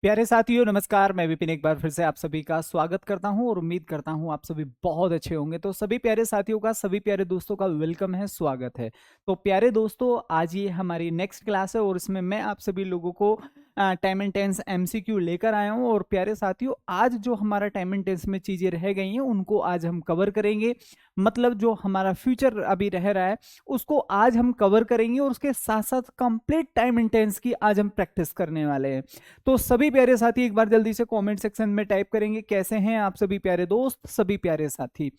प्यारे साथियों नमस्कार। मैं विपिन एक बार फिर से आप सभी का स्वागत करता हूं और उम्मीद करता हूं आप सभी बहुत अच्छे होंगे। तो सभी प्यारे साथियों का, सभी प्यारे दोस्तों का वेलकम है, स्वागत है। तो प्यारे दोस्तों, आज ये हमारी नेक्स्ट क्लास है और इसमें मैं आप सभी लोगों को टाइम एंड टेंस एमसीक्यू लेकर आया हूं। और प्यारे साथियों, आज जो हमारा टाइम एंड टेंस में चीजें रह गई हैं उनको आज हम कवर करेंगे। मतलब जो हमारा फ्यूचर अभी रह रहा है उसको आज हम कवर करेंगे और उसके साथ साथ कंप्लीट टाइम एंड टेंस की आज हम प्रैक्टिस करने वाले हैं। तो सभी प्यारे साथी एक बार जल्दी से कमेंट सेक्शन में टाइप करेंगे कैसे हैं आप सभी प्यारे दोस्त, सभी प्यारे साथी।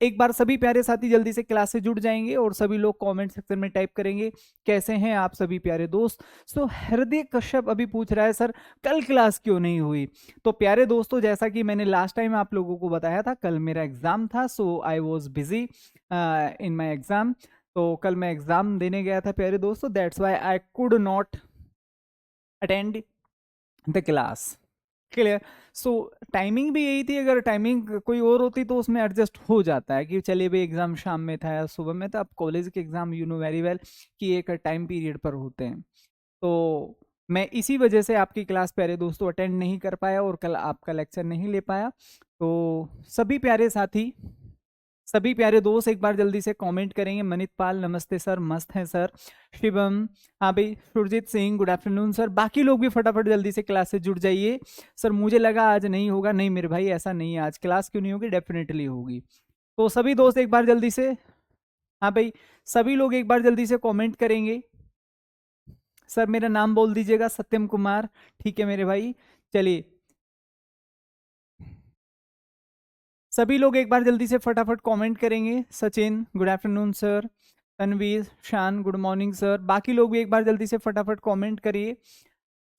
एक बार सभी प्यारे साथी जल्दी से क्लास से जुड़ जाएंगे और सभी लोग कमेंट सेक्शन में टाइप करेंगे कैसे हैं आप सभी प्यारे दोस्त। सो हृदय कश्यप अभी पूछ रहा है सर कल क्लास क्यों नहीं हुई। तो प्यारे दोस्तों, जैसा कि मैंने लास्ट टाइम आप लोगों को बताया था, कल मेरा एग्जाम था। So I was busy in my exam. तो कल मैं एग्जाम देने गया था प्यारे दोस्तों, that's why I could not attend the class. Clear. So timing भी यही थी। अगर टाइमिंग कोई और होती तो उसमें एडजस्ट हो जाता है कि चलिए भाई एग्जाम शाम में था या सुबह में था। अब कॉलेज के exam you know very well कि एक टाइम पीरियड पर होते हैं। तो मैं इसी वजह से आपकी क्लास प्यारे दोस्तों अटेंड नहीं कर पाया और कल आपका लेक्चर नहीं ले पाया। तो सभी प्यारे साथी, सभी प्यारे दोस्त एक बार जल्दी से कमेंट करेंगे। मनित पाल नमस्ते सर, मस्त है सर। शिवम, हाँ भाई। Surjeet Singh good afternoon sir. बाकी लोग भी फटाफट जल्दी से क्लास से जुड़ जाइए। सर मुझे लगा आज नहीं होगा, नहीं मेरे भाई ऐसा नहीं है, आज क्लास क्यों नहीं होगी, डेफिनेटली होगी। तो सभी दोस्त एक बार जल्दी से, हाँ भाई, सभी लोग एक बार जल्दी से कॉमेंट करेंगे। सर मेरा नाम बोल दीजिएगा, सत्यम कुमार। ठीक है मेरे भाई, चलिए सभी लोग एक बार जल्दी से फटाफट कमेंट करेंगे। Sachin good afternoon sir. Tanvir, Shaan good morning sir. बाकी लोग भी एक बार जल्दी से फटाफट कमेंट करिए।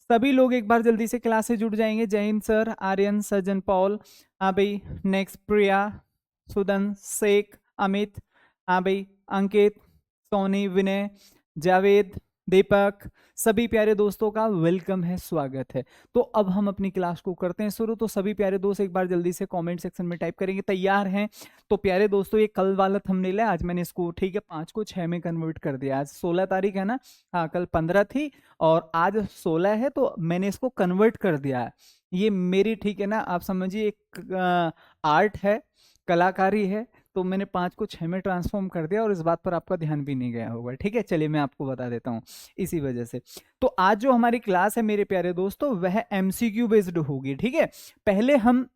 सभी लोग एक बार जल्दी से क्लास से जुड़ जाएंगे। जय हिंद सर। आर्यन, सज्जन, पॉल, हाँ भाई। नेक्स्ट प्रिया, सुदन, शेख, अमित, हाँ भाई। अंकित, सोनी, विनय, जावेद, दीपक, सभी प्यारे दोस्तों का वेलकम है, स्वागत है। तो अब हम अपनी क्लास को करते हैं शुरू। तो सभी प्यारे दोस्त एक बार जल्दी से कमेंट सेक्शन में टाइप करेंगे तैयार हैं। तो प्यारे दोस्तों, ये कल वाला थंबनेल है, आज मैंने इसको ठीक है 5 को 6 में कन्वर्ट कर दिया। आज 16 तारीख है ना, हाँ कल 15 थी और आज 16 है, तो मैंने इसको कन्वर्ट कर दिया है। ये मेरी ठीक है ना, आप समझिए एक आर्ट है, कलाकारी है। तो मैंने 5 को 6 में ट्रांसफॉर्म कर दिया और इस बात पर आपका ध्यान भी नहीं गया होगा। ठीक है, चलिए मैं आपको बता देता हूँ इसी वजह से। तो आज जो हमारी क्लास है मेरे प्यारे दोस्तों, वह एमसीक्यू बेस्ड होगी। ठीक है, पहले हम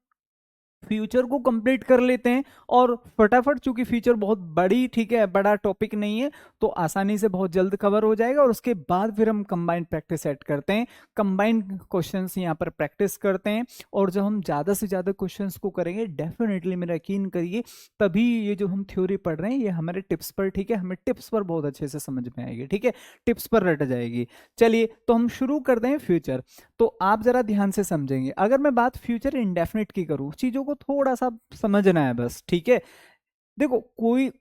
फ्यूचर को कंप्लीट कर लेते हैं और फटाफट, चूंकि फ्यूचर बहुत बड़ी ठीक है बड़ा टॉपिक नहीं है, तो आसानी से बहुत जल्द कवर हो जाएगा। और उसके बाद फिर हम कंबाइंड प्रैक्टिस सेट करते हैं, कंबाइंड क्वेश्चंस यहाँ पर प्रैक्टिस करते हैं। और जब हम ज़्यादा से ज़्यादा क्वेश्चंस को करेंगे, डेफिनेटली मेरा यकीन करिए, तभी ये जो हम थ्योरी पढ़ रहे हैं ये हमारे टिप्स पर, ठीक है, हमें टिप्स पर बहुत अच्छे से समझ में आएगी। ठीक है, टिप्स पर रट जाएगी। चलिए तो हम शुरू करते हैं फ्यूचर। तो आप जरा ध्यान से समझेंगे। अगर मैं बात फ्यूचर इंडेफिनिट की करूं, चीजों को थोड़ा सा समझना है बस। ठीक है, देखो कोई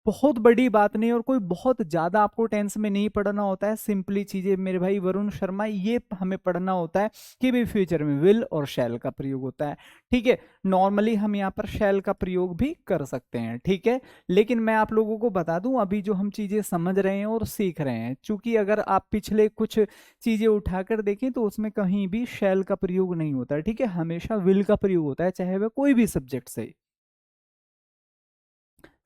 बहुत बड़ी बात नहीं और कोई बहुत ज्यादा आपको टेंस में नहीं पढ़ना होता है। सिंपली चीजें मेरे भाई वरुण शर्मा, ये हमें पढ़ना होता है कि भाई फ्यूचर में विल और शैल का प्रयोग होता है। ठीक है, नॉर्मली हम यहाँ पर शैल का प्रयोग भी कर सकते हैं। ठीक है, लेकिन मैं आप लोगों को बता दूं, अभी जो हम चीजें समझ रहे हैं और सीख रहे हैं, चूंकि अगर आप पिछले कुछ चीजें उठाकर देखें तो उसमें कहीं भी शैल का प्रयोग नहीं होता है। ठीक है, हमेशा विल का प्रयोग होता है, चाहे वह कोई भी सब्जेक्ट से।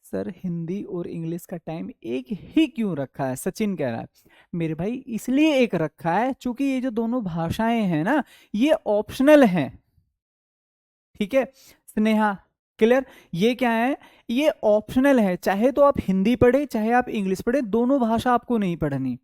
सर हिंदी और इंग्लिश का टाइम एक ही क्यों रखा है, सचिन कह रहा है। मेरे भाई इसलिए एक रखा है क्योंकि ये जो दोनों भाषाएं हैं ना, ये ऑप्शनल हैं। ठीक है स्नेहा, क्लियर, ये क्या है, ये ऑप्शनल है। चाहे तो आप हिंदी पढ़े चाहे आप इंग्लिश पढ़े, दोनों भाषा आपको नहीं पढ़नी।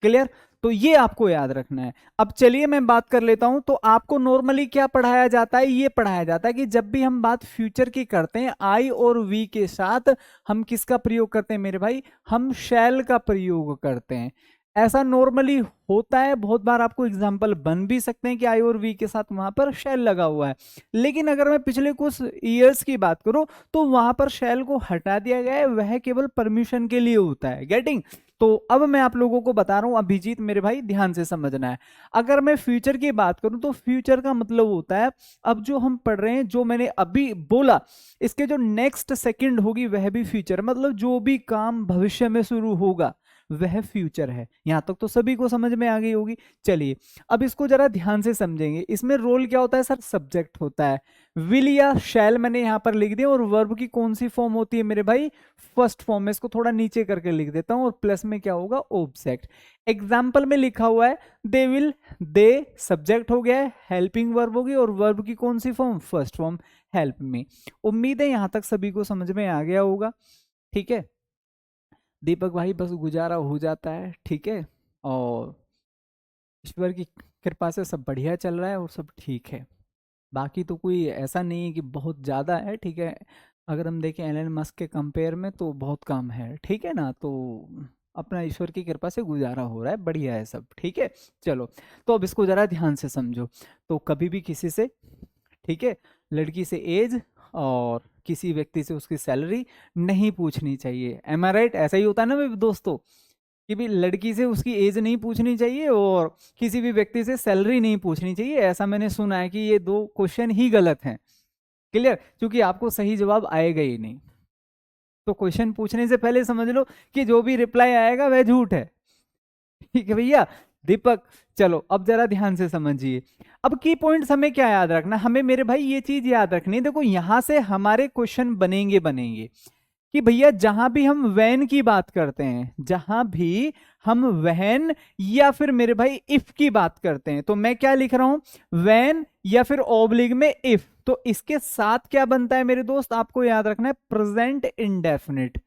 क्लियर, तो ये आपको याद रखना है। अब चलिए मैं बात कर लेता हूं। तो आपको नॉर्मली क्या पढ़ाया जाता है, ये पढ़ाया जाता है कि जब भी हम बात फ्यूचर की करते हैं, आई और वी के साथ हम किसका प्रयोग करते हैं मेरे भाई, हम शैल का प्रयोग करते हैं। ऐसा नॉर्मली होता है, बहुत बार आपको एग्जाम्पल बन भी सकते हैं कि आई और वी के साथ वहां पर शैल लगा हुआ है। लेकिन अगर मैं पिछले कुछ ईयर्स की बात करूं तो वहां पर शैल को हटा दिया गया है, वह केवल परमिशन के लिए होता है। गेटिंग। तो अब मैं आप लोगों को बता रहा हूं, अभिजीत मेरे भाई ध्यान से समझना है। अगर मैं फ्यूचर की बात करूं तो फ्यूचर का मतलब होता है, अब जो हम पढ़ रहे हैं, जो मैंने अभी बोला, इसके जो नेक्स्ट सेकंड होगी वह भी फ्यूचर, मतलब जो भी काम भविष्य में शुरू होगा वह फ्यूचर है। यहां तक तो सभी को समझ में आ गई होगी। चलिए अब इसको जरा ध्यान से समझेंगे। इसमें रोल क्या होता है सर? सब्जेक्ट होता है। विल या शैल मैंने यहां पर लिख दिया, और वर्ब की कौन सी फॉर्म होती है मेरे भाई? फर्स्ट फॉर्म में। इसको थोड़ा नीचे करके लिख देता हूं, और प्लस में क्या होगा? ऑब्जेक्ट। एग्जाम्पल में लिखा हुआ है दे विल, दे सब्जेक्ट हो गया है, हेल्पिंग वर्ब होगी, और वर्ब की कौन सी form? First form, help me. उम्मीद है यहां तक सभी को समझ में आ गया होगा। ठीक है दीपक भाई, बस गुजारा हो जाता है। ठीक है, और ईश्वर की कृपा से सब बढ़िया चल रहा है और सब ठीक है। बाकी तो कोई ऐसा नहीं है कि बहुत ज़्यादा है। ठीक है, अगर हम देखें एलन मस्क के कंपेयर में तो बहुत कम है। ठीक है ना, तो अपना ईश्वर की कृपा से गुजारा हो रहा है, बढ़िया है सब। ठीक है, चलो तो अब इसको ज़रा ध्यान से समझो। तो कभी भी किसी से, ठीक है, लड़की से एज और किसी व्यक्ति से उसकी सैलरी नहीं पूछनी चाहिए। एम आई राइट? ऐसा ही होता है ना मेरे दोस्तों, कि भी लड़की से उसकी एज नहीं पूछनी चाहिए और किसी भी व्यक्ति से सैलरी नहीं पूछनी चाहिए। ऐसा मैंने सुना है कि ये दो क्वेश्चन ही गलत हैं। क्लियर? क्योंकि आपको सही जवाब आएगा ही नहीं। तो क्वेश्चन पूछने से पहले समझ लो कि जो भी रिप्लाई आएगा वह झूठ है। ठीक है भैया। दीपक, चलो अब जरा ध्यान से समझिए। अब की पॉइंट्स हमें क्या याद रखना? हमें मेरे भाई ये चीज याद रखनी है। देखो यहां से हमारे क्वेश्चन बनेंगे बनेंगे कि भैया जहां भी हम वैन की बात करते हैं, जहां भी हम वैन या फिर मेरे भाई इफ की बात करते हैं, तो मैं क्या लिख रहा हूं? वैन या फिर ओब्लिग में इफ। तो इसके साथ क्या बनता है मेरे दोस्त? आपको याद रखना है प्रेजेंट इंडेफिनिट,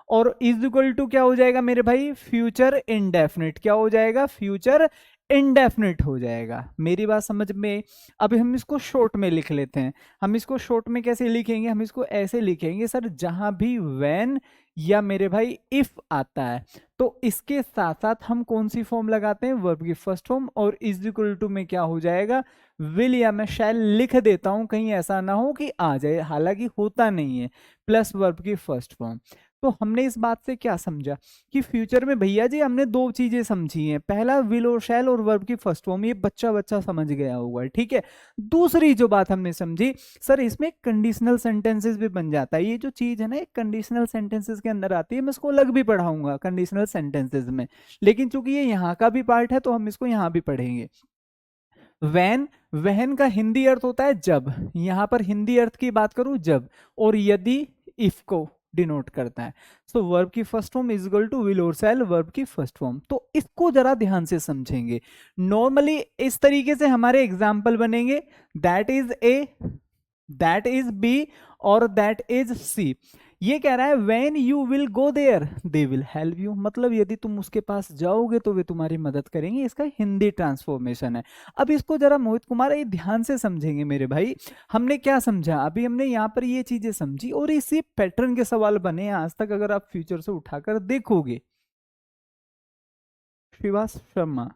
और इज इक्वल टू क्या हो जाएगा मेरे भाई? Future indefinite. क्या हो जाएगा? फ्यूचर इंडेफिनिट हो जाएगा। मेरी बात समझ में? अब हम इसको शॉर्ट में लिख लेते हैं। हम इसको शॉर्ट में कैसे लिखेंगे? हम इसको ऐसे लिखेंगे सर, जहां भी व्हेन या मेरे भाई इफ आता है, तो इसके साथ साथ हम कौन सी फॉर्म लगाते हैं? वर्ब की फर्स्ट फॉर्म, और इज इक्वल टू में क्या हो जाएगा? विल या मैं शैल लिख देता हूं, कहीं ऐसा ना हो कि आ जाए, हालांकि होता नहीं है, प्लस वर्ब की फर्स्ट फॉर्म। तो हमने इस बात से क्या समझा कि फ्यूचर में भैया जी हमने दो चीजें समझी हैं। पहला विल और शैल और वर्ब की फर्स्ट फॉर्म, ये बच्चा बच्चा समझ गया होगा। ठीक है, दूसरी जो बात हमने समझी सर, इसमें कंडीशनल सेंटेंसेस भी बन जाता है। ये जो चीज है ना, एक कंडीशनल सेंटेंसेस के अंदर आती है। मैं इसको अलग भी पढ़ाऊंगा कंडीशनल सेंटेंसेस में, लेकिन चूंकि ये यहाँ का भी पार्ट है तो हम इसको यहाँ भी पढ़ेंगे। वैन, वहन का हिंदी अर्थ होता है जब। यहां पर हिंदी अर्थ की बात करूं जब, और यदि इफ को डिनोट करता है। सो वर्ब की first form is equal to will और शैल, वर्ब की फर्स्ट फॉर्म। तो इसको जरा ध्यान से समझेंगे। नॉर्मली इस तरीके से हमारे एग्जाम्पल बनेंगे, that is A, that is B, और दैट इज सी। ये कह रहा है when you will go there they will help you, मतलब यदि तुम उसके पास जाओगे तो वे तुम्हारी मदद करेंगे। इसका हिंदी ट्रांसफॉर्मेशन है। अब इसको जरा मोहित कुमार ये ध्यान से समझेंगे मेरे भाई। हमने क्या समझा अभी? हमने यहाँ पर ये चीजें समझी, और इसी पैटर्न के सवाल बने आज तक, अगर आप फ्यूचर से उठाकर देखोगे। शिवास शर्मा,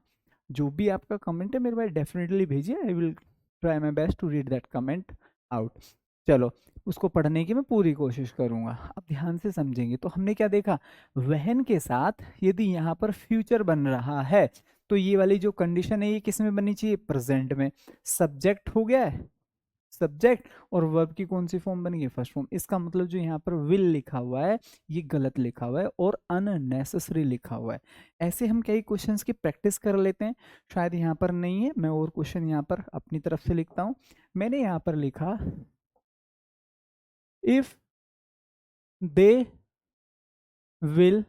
जो भी आपका कमेंट है मेरे भाई डेफिनेटली भेजिए, I will try my best to read that comment out. चलो, उसको पढ़ने की मैं पूरी कोशिश करूंगा। अब ध्यान से समझेंगे। तो हमने क्या देखा? वहन के साथ यदि यहाँ पर फ्यूचर बन रहा है, तो ये वाली जो कंडीशन है ये किस में बननी चाहिए? प्रेजेंट में। सब्जेक्ट हो गया है, सब्जेक्ट, और वर्ब की कौन सी फॉर्म बन गई? First form. इसका मतलब जो यहाँ पर विल लिखा हुआ है ये गलत लिखा हुआ है और अननेसेसरी लिखा हुआ है। ऐसे हम कई क्वेश्चंस की प्रैक्टिस कर लेते हैं। शायद यहाँ पर नहीं है, मैं और क्वेश्चन यहाँ पर अपनी तरफ से लिखता हूँ। मैंने यहाँ पर लिखा if they will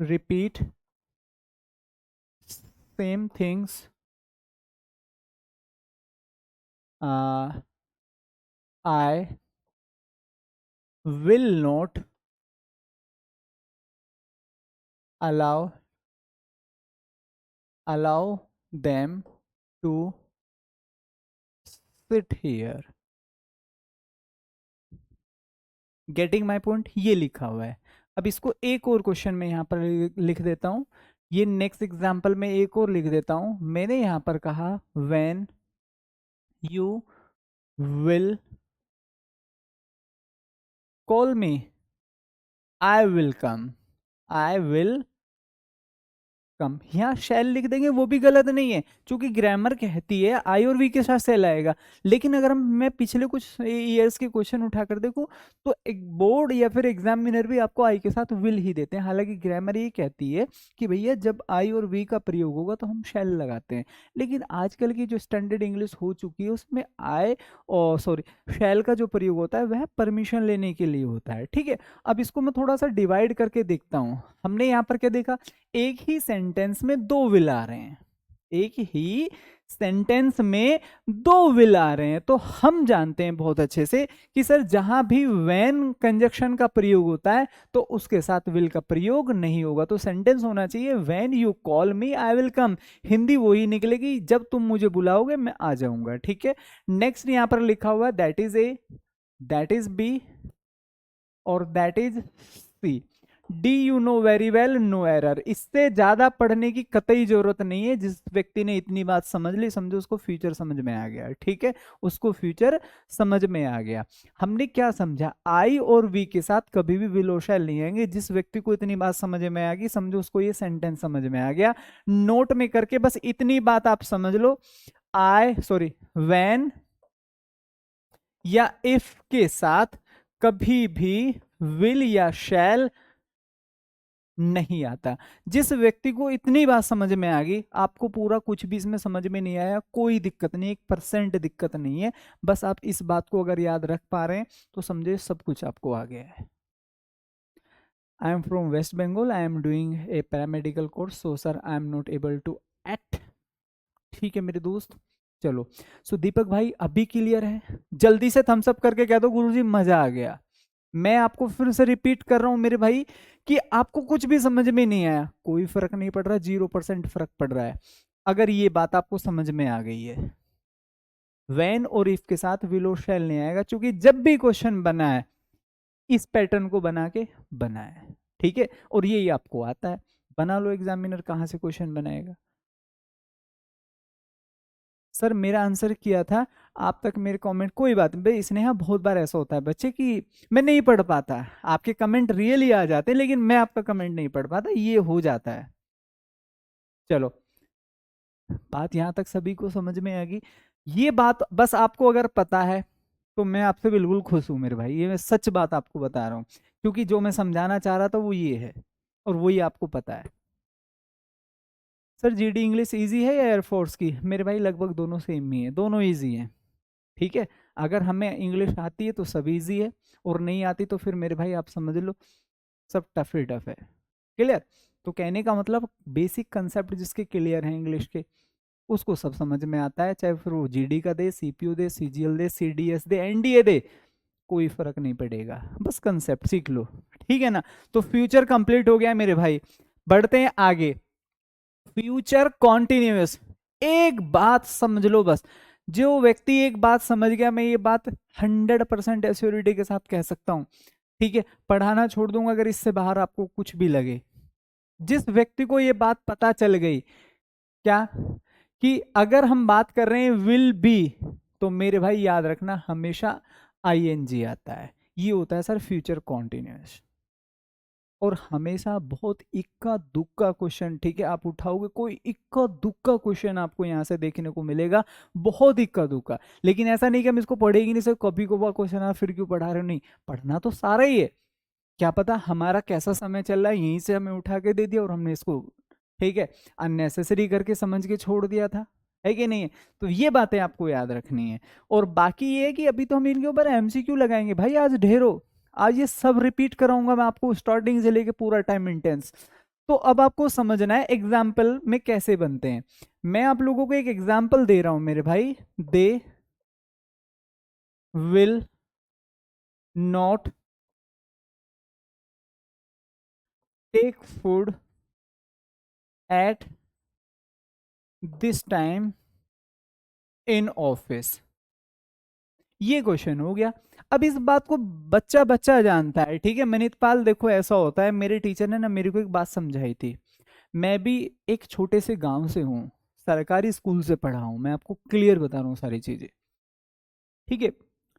repeat same things I will not allow them to sit here। Getting my point? ये लिखा हुआ है। अब इसको एक और क्वेश्चन में यहाँ पर लिख देता हूँ। ये नेक्स्ट एग्जाम्पल में एक और लिख देता हूँ। मैंने यहाँ पर कहा when you will call me I will come, I will come. यहाँ शैल लिख देंगे वो भी गलत नहीं है, क्योंकि ग्रामर कहती है आई और वी के साथ शैल आएगा। लेकिन अगर मैं पिछले कुछ ईयर्स के क्वेश्चन उठाकर देखूं तो एक बोर्ड या फिर एग्जामिनर भी आपको आई के साथ विल ही देते हैं। हालांकि ग्रामर ये कहती है कि भैया जब आई और वी का प्रयोग होगा तो हम शैल लगाते हैं। लेकिन आजकल की जो स्टैंडर्ड इंग्लिश हो चुकी है उसमें आई और सॉरी शैल का जो प्रयोग होता है वह परमिशन लेने के लिए होता है। ठीक है, अब इसको मैं थोड़ा सा डिवाइड करके देखता हूं। हमने यहाँ पर क्या देखा, एक ही सेंटेंस में दो विल आ रहे हैं, एक ही सेंटेंस में दो विल आ रहे हैं। तो हम जानते हैं बहुत अच्छे से कि सर जहां भी व्हेन कंजक्शन का प्रयोग होता है तो उसके साथ विल का प्रयोग नहीं होगा। तो सेंटेंस होना चाहिए when you call me I will come. Hindi वही निकलेगी, जब तुम मुझे बुलाओगे मैं आ जाऊंगा। ठीक है, नेक्स्ट यहां पर लिखा हुआ है that is A, that is B और that is C. D you know very well, no error. इससे ज्यादा पढ़ने की कतई जरूरत नहीं है। जिस व्यक्ति ने इतनी बात समझ ली समझो उसको फ्यूचर समझ में आ गया। ठीक है, उसको फ्यूचर समझ में आ गया। हमने क्या समझा, आई और वी के साथ कभी भी विल और शैल नहीं आएंगे। जिस व्यक्ति को इतनी बात समझ में आ गई समझो उसको ये सेंटेंस समझ में आ गया। नोट में करके बस इतनी बात आप समझ लो, व्हेन या इफ के साथ कभी भी विल या शैल नहीं आता। जिस व्यक्ति को इतनी बात समझ में आ गई, आपको पूरा कुछ भी इसमें समझ में नहीं आया, कोई दिक्कत नहीं, 1% दिक्कत नहीं है। बस आप इस बात को अगर याद रख पा रहे हैं तो समझे सब कुछ आपको आ गया है। I am from West Bengal, I am doing a paramedical course, so sir I am not able to act. ठीक है मेरे दोस्त, चलो। सो दीपक भाई अभी क्लियर है? जल्दी से थम्स अप करके कह दो गुरुजी मजा आ गया। मैं आपको फिर से रिपीट कर रहा हूं मेरे भाई कि आपको कुछ भी समझ में नहीं आया, कोई फर्क नहीं पड़ रहा, 0% फर्क पड़ रहा है अगर ये बात आपको समझ में आ गई है। व्हेन और इफ के साथ विल और शैल नहीं आएगा, क्योंकि जब भी क्वेश्चन बना है इस पैटर्न को बना के बना है। ठीक है, और यही आपको आता है, बना लो। एग्जामिनर कहां से क्वेश्चन बनाएगा? सर मेरा आंसर किया था, आप तक मेरे कमेंट, कोई बात नहीं भाई स्नेहा, बहुत बार ऐसा होता है बच्चे कि मैं नहीं पढ़ पाता, आपके कमेंट रियली आ जाते हैं लेकिन मैं आपका कमेंट नहीं पढ़ पाता, ये हो जाता है। चलो, बात यहां तक सभी को समझ में आ गई। ये बात बस आपको अगर पता है तो मैं आपसे बिल्कुल खुश हूं मेरे भाई, ये मैं सच बात आपको बता रहा हूं, क्योंकि जो मैं समझाना चाह रहा था वो ये है और वही आपको पता है। सर जीडी इंग्लिश इजी है या एयरफोर्स की? मेरे भाई लगभग दोनों सेम ही है, दोनों इजी हैं। ठीक है, अगर हमें इंग्लिश आती है तो सब इजी है, और नहीं आती तो फिर मेरे भाई आप समझ लो सब टफ ही टफ है। क्लियर? तो कहने का मतलब बेसिक कंसेप्ट जिसके क्लियर है इंग्लिश के उसको सब समझ में आता है, चाहे फिर वो जीडी का दे, सीपीयू दे, सीजीएल दे, सीडीएस दे, एनडीए दे, कोई फर्क नहीं पड़ेगा, बस कंसेप्ट सीख लो। ठीक है ना? तो फ्यूचर कंप्लीट हो गया मेरे भाई, बढ़ते हैं आगे। फ्यूचर कॉन्टिन्यूस, एक बात समझ लो बस, जो व्यक्ति एक बात समझ गया, मैं ये बात 100% एश्योरिटी के साथ कह सकता हूं। ठीक है, पढ़ाना छोड़ दूंगा अगर इससे बाहर आपको कुछ भी लगे। जिस व्यक्ति को ये बात पता चल गई क्या कि अगर हम बात कर रहे हैं विल बी, तो मेरे भाई याद रखना हमेशा आईएनजी आता है, ये होता है सर फ्यूचर कॉन्टिन्यूस। और हमेशा बहुत इक्का दुक्का क्वेश्चन, ठीक है, आप उठाओगे कोई इक्का दुक्का क्वेश्चन आपको यहां से देखने को मिलेगा, बहुत इक्का दुक्का। लेकिन ऐसा नहीं कि हम इसको पढ़ेगी नहीं सर, कभी कभार क्वेश्चन आ फिर क्यों पढ़ा रहे हो, नहीं, पढ़ना तो सारा ही है। क्या पता हमारा कैसा समय चल रहा है, यहीं से हमें उठा के दे दिया और हमने इसको, ठीक है, अननेसेसरी करके समझ के छोड़ दिया था, है कि नहीं है? तो ये बातें आपको याद रखनी है। और बाकी ये है कि अभी तो हम इनके ऊपर एमसीक्यू लगाएंगे भाई, आज ढेरों, आज ये सब रिपीट कराऊंगा मैं आपको स्टार्टिंग से लेके पूरा टाइम इंटेंस। तो अब आपको समझना है एग्जाम्पल में कैसे बनते हैं। मैं आप लोगों को एक एग्जाम्पल दे रहा हूं मेरे भाई, they will not take food at this time in office, ये क्वेश्चन हो गया। अब इस बात को बच्चा बच्चा जानता है, ठीक है मनितपाल, देखो ऐसा होता है, मेरे टीचर ने ना मेरे को एक बात समझाई थी, मैं भी एक छोटे से गांव से हूँ, सरकारी स्कूल से पढ़ा हूँ, मैं आपको क्लियर बता रहा हूँ सारी चीजें, ठीक है।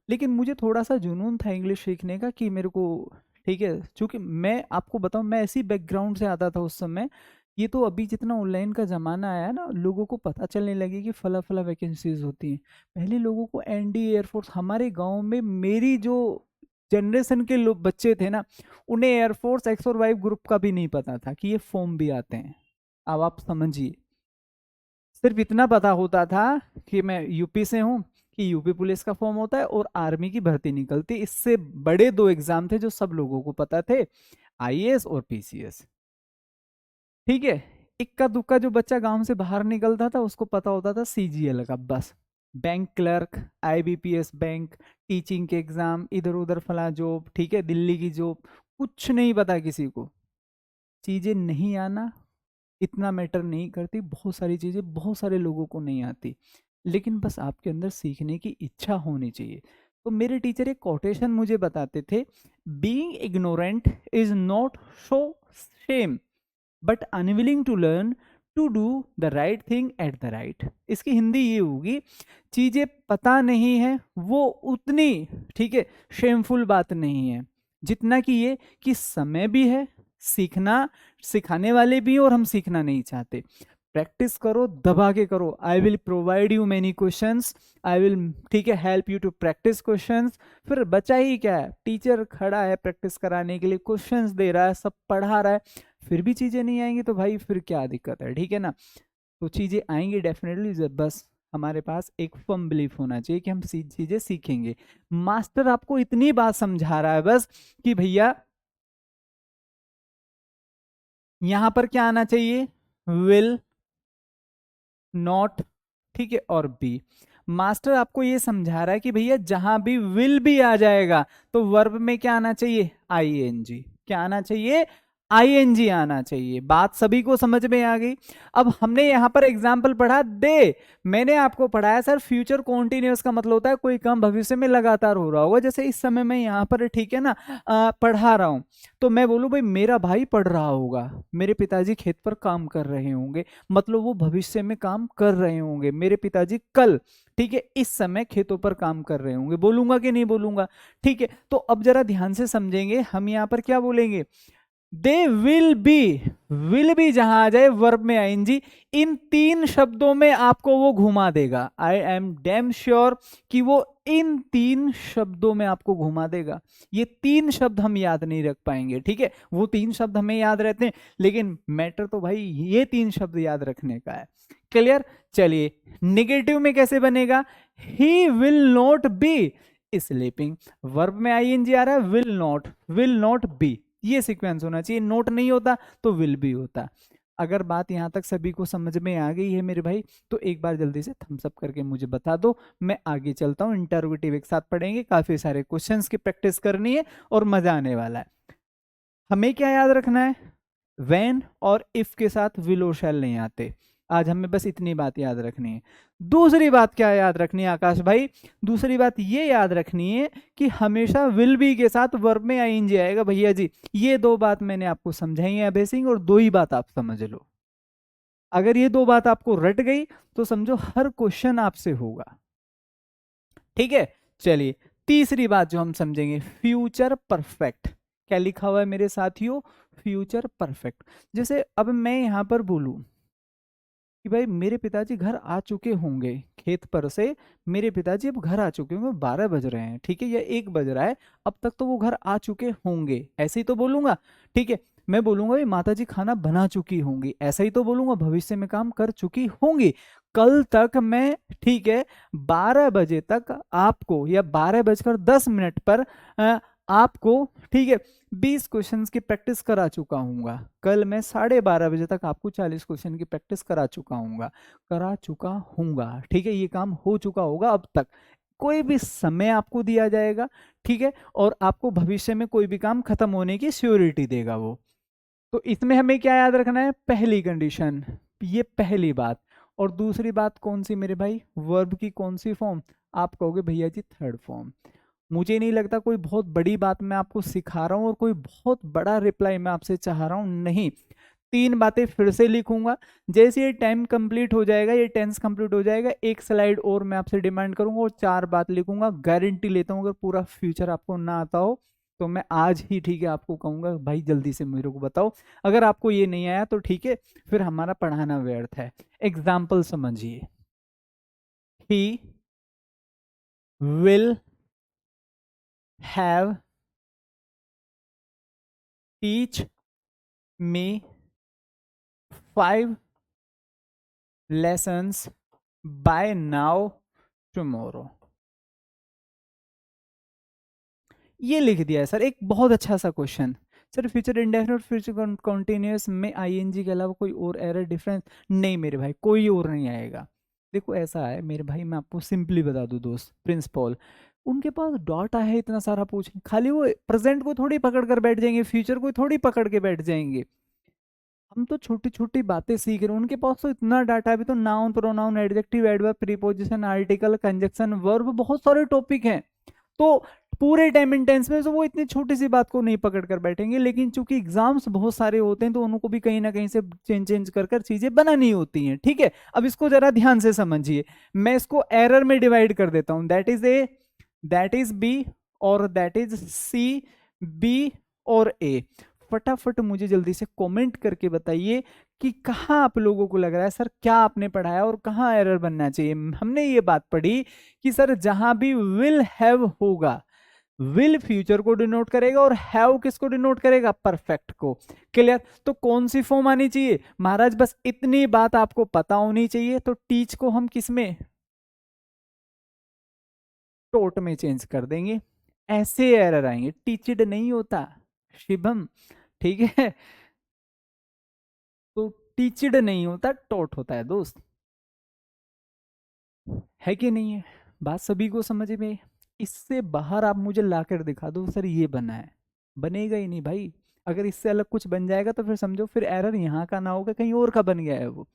लेकिन मुझे थोड़ा सा जुनून था इंग्लिश सीखने का कि मेरे को, ठीक है, चूंकि मैं आपको बताऊं मैं ऐसी बैकग्राउंड से आता था उस समय ये तो अभी जितना ऑनलाइन का ज़माना आया ना, लोगों को पता चलने लगे कि फला फला वैकेंसीज होती हैं। पहले लोगों को एनडी एयरफोर्स, हमारे गांव में मेरी जो जनरेशन के लोग बच्चे थे ना, उन्हें एयरफोर्स एक्स और वाई ग्रुप का भी नहीं पता था कि ये फॉर्म भी आते हैं। अब आप समझिए, सिर्फ इतना पता होता था कि मैं यूपी से हूँ, कि यूपी पुलिस का फॉर्म होता है और आर्मी की भर्ती निकलती। इससे बड़े दो एग्जाम थे जो सब लोगों को पता थे, आईएएस और पीसीएस। ठीक है, इक्का दुक्का जो बच्चा गांव से बाहर निकलता था उसको पता होता था सीजीएल का बस। Bank clerk, IBPS bank, teaching के एग्जाम, इधर उधर फला जॉब, ठीक है, दिल्ली की जॉब, कुछ नहीं पता किसी को। चीजें नहीं आना इतना मैटर नहीं करती, बहुत सारी चीजें बहुत सारे लोगों को नहीं आती, लेकिन बस आपके अंदर सीखने की इच्छा होनी चाहिए। तो मेरे टीचर एक कोटेशन मुझे बताते थे, being ignorant is not so shame but unwilling to learn to do the right thing at the right. इसकी हिंदी ये होगी, चीजें पता नहीं है वो उतनी, ठीक है, शेमफुल बात नहीं है जितना कि ये कि समय भी है, सीखना, सिखाने वाले भी हैं और हम सीखना नहीं चाहते। प्रैक्टिस करो, दबा के करो। I will provide you many questions, I will, ठीक है, help you to practise questions. फिर बचा ही क्या है, टीचर खड़ा है प्रैक्टिस कराने के लिए, क्वेश्चंस दे रहा है, सब पढ़ा रहा है, फिर भी चीजें नहीं आएंगी तो भाई फिर क्या दिक्कत है, ठीक है ना। तो चीजें आएंगी डेफिनेटली, बस हमारे पास एक फर्म बिलीफ होना चाहिए कि हम चीजें सीखेंगे। मास्टर आपको इतनी बात समझा रहा है बस कि भैया यहां पर क्या आना चाहिए, विल, नॉट, ठीक है, और बी। मास्टर आपको ये समझा रहा है कि भैया जहां भी विल भी आ जाएगा तो वर्ब में क्या आना चाहिए, आईएनजी। क्या आना चाहिए, आईएनजी आना चाहिए। बात सभी को समझ में आ गई। अब हमने यहां पर एग्जाम्पल पढ़ा दे, मैंने आपको पढ़ाया सर फ्यूचर कॉन्टिन्यूअस का मतलब होता है कोई काम भविष्य में लगातार हो रहा होगा। जैसे इस समय मैं यहां पर, ठीक है ना, पढ़ा रहा हूं, तो मैं बोलूं भाई मेरा भाई पढ़ रहा होगा, मेरे पिताजी खेत पर काम कर रहे होंगे, मतलब वो भविष्य में काम कर रहे होंगे। मेरे पिताजी कल, ठीक है, इस समय खेतों पर काम कर रहे होंगे। बोलूंगा कि नहीं बोलूंगा, ठीक है। तो अब जरा ध्यान से समझेंगे, हम यहां पर क्या बोलेंगे, दे विल बी जहां आ जाए वर्ब में आईएनजी, इन तीन शब्दों में आपको वो घुमा देगा। आई एम डैम श्योर कि वो इन तीन शब्दों में आपको घुमा देगा। ये तीन शब्द हम याद नहीं रख पाएंगे, ठीक है, वो तीन शब्द हमें याद रहते हैं, लेकिन मैटर तो भाई ये तीन शब्द याद रखने का है। क्लियर। चलिए, निगेटिव में कैसे बनेगा, he will not be sleeping, verb में आईएनजी आ रहा है, विल नॉट बी, ये सीक्वेंस होना चाहिए। नोट नहीं होता तो विल भी होता। अगर बात यहां तक सभी को समझ में आ गई है मेरे भाई, तो एक बार जल्दी से थम्स अप करके मुझे बता दो, मैं आगे चलता हूं। इंटरोगेटिव एक साथ पढ़ेंगे, काफी सारे क्वेश्चंस की प्रैक्टिस करनी है और मजा आने वाला है। हमें क्या याद रखना है, व्हेन और इफ के साथ विल और शैल नहीं आते। आज हमें बस इतनी बात याद रखनी है। दूसरी बात क्या याद रखनी है आकाश भाई, दूसरी बात ये याद रखनी है कि हमेशा विल बी के साथ वर्ब में आईएनजी आएगा भैया जी। ये दो बात मैंने आपको समझाई है अभय सिंह, और दो ही बात आप समझ लो। अगर ये दो बात आपको रट गई तो समझो हर क्वेश्चन आपसे होगा, ठीक है। चलिए, तीसरी बात जो हम समझेंगे, फ्यूचर परफेक्ट। क्या लिखा हुआ है मेरे साथियों, फ्यूचर परफेक्ट। जैसे अब मैं यहां पर बोलूं कि भाई मेरे पिताजी घर आ चुके होंगे खेत पर से, मेरे पिताजी अब घर आ चुके होंगे, 12 बज रहे हैं, ठीक है, या 1 बज रहा है, अब तक तो वो घर आ चुके होंगे, ऐसे ही तो बोलूंगा, ठीक है। मैं बोलूंगा भाई माता जी खाना बना चुकी होंगी, ऐसा ही तो बोलूंगा, भविष्य में काम कर चुकी होंगी। कल तक मैं, ठीक है, 12 बजे तक आपको, या 12:10 पर आपको, ठीक है, 20 क्वेश्चंस की प्रैक्टिस करा चुका हूंगा। कल मैं 12:30 बजे तक आपको 40 क्वेश्चन की प्रैक्टिस करा चुका हूंगा, ठीक है, ये काम हो चुका होगा अब तक। कोई भी समय आपको दिया जाएगा, ठीक है, और आपको भविष्य में कोई भी काम खत्म होने की श्योरिटी देगा वो। तो इसमें हमें क्या याद रखना है, पहली कंडीशन, ये पहली बात। और दूसरी बात कौन सी मेरे भाई, वर्ब की कौन सी फॉर्म, आप कहोगे भैया जी थर्ड फॉर्म। मुझे नहीं लगता कोई बहुत बड़ी बात मैं आपको सिखा रहा हूं और कोई बहुत बड़ा रिप्लाई मैं आपसे चाह रहा हूं, नहीं। तीन बातें फिर से लिखूंगा, जैसे ये टाइम कंप्लीट हो जाएगा, ये टेंस कंप्लीट हो जाएगा, एक स्लाइड और मैं आपसे डिमांड करूंगा और 4 बात लिखूंगा। गारंटी लेता हूं अगर पूरा फ्यूचर आपको ना आता हो तो मैं आज ही ठीक है आपको कहूंगा भाई जल्दी से मेरे को बताओ। अगर आपको ये नहीं आया तो ठीक है, फिर हमारा पढ़ाना व्यर्थ है। एग्जाम्पल समझिए, he will have teach me 5 lessons by now tomorrow। ये लिख दिया है सर, एक बहुत अच्छा सा question. Sir future indefinite future continuous में आईएनजी के अलावा कोई और एरर डिफरेंस नहीं मेरे भाई, कोई और नहीं आएगा। देखो ऐसा है मेरे भाई, मैं आपको सिंपली बता दूं दोस्त, प्रिंसिपल उनके पास डाटा है इतना सारा, पूछें खाली वो प्रेजेंट को थोड़ी पकड़ कर बैठ जाएंगे, फ्यूचर को थोड़ी पकड़ के बैठ जाएंगे। हम तो छोटी छोटी बातें सीख रहे हैं, उनके पास तो इतना डाटा है। अभी तो noun, pronoun, adjective, adverb, preposition, article, conjunction, verb, बहुत सारे टॉपिक हैं। तो पूरे टाइम इन टेंस में तो वो इतनी छोटी सी बात को नहीं पकड़ कर बैठेंगे, लेकिन चूंकि एग्जाम्स बहुत सारे होते हैं तो उनको भी कहीं ना कहीं से चेंज कर चीजें बनानी होती हैं। ठीक है, अब इसको जरा ध्यान से समझिए। मैं इसको एरर में डिवाइड कर देता हूं, that is A, that is B और दैट इज सी, बी और ए। फटाफट मुझे जल्दी से कमेंट करके बताइए कि कहाँ आप लोगों को लग रहा है सर क्या आपने पढ़ाया और कहाँ एरर बनना चाहिए। हमने ये बात पढ़ी कि सर जहां भी विल हैव होगा, विल फ्यूचर को डिनोट करेगा और हैव किसको डिनोट करेगा, परफेक्ट को। क्लियर? तो कौन सी फॉर्म आनी चाहिए महाराज, बस इतनी बात आपको पता होनी चाहिए। तो टीच को हम किस में, टोट में चेंज कर देंगे, ऐसे एरर आएंगे। टीचड नहीं होता शिवम, ठीक है? तो टीचड नहीं होता, टोट होता है दोस्त, है कि नहीं है? बात सभी को समझ में? इससे बाहर आप मुझे लाकर दिखा दो सर ये बना है, बनेगा ही नहीं भाई। अगर इससे अलग कुछ बन जाएगा तो फिर समझो फिर एरर यहाँ का ना होगा, कहीं और का बन गया है वो।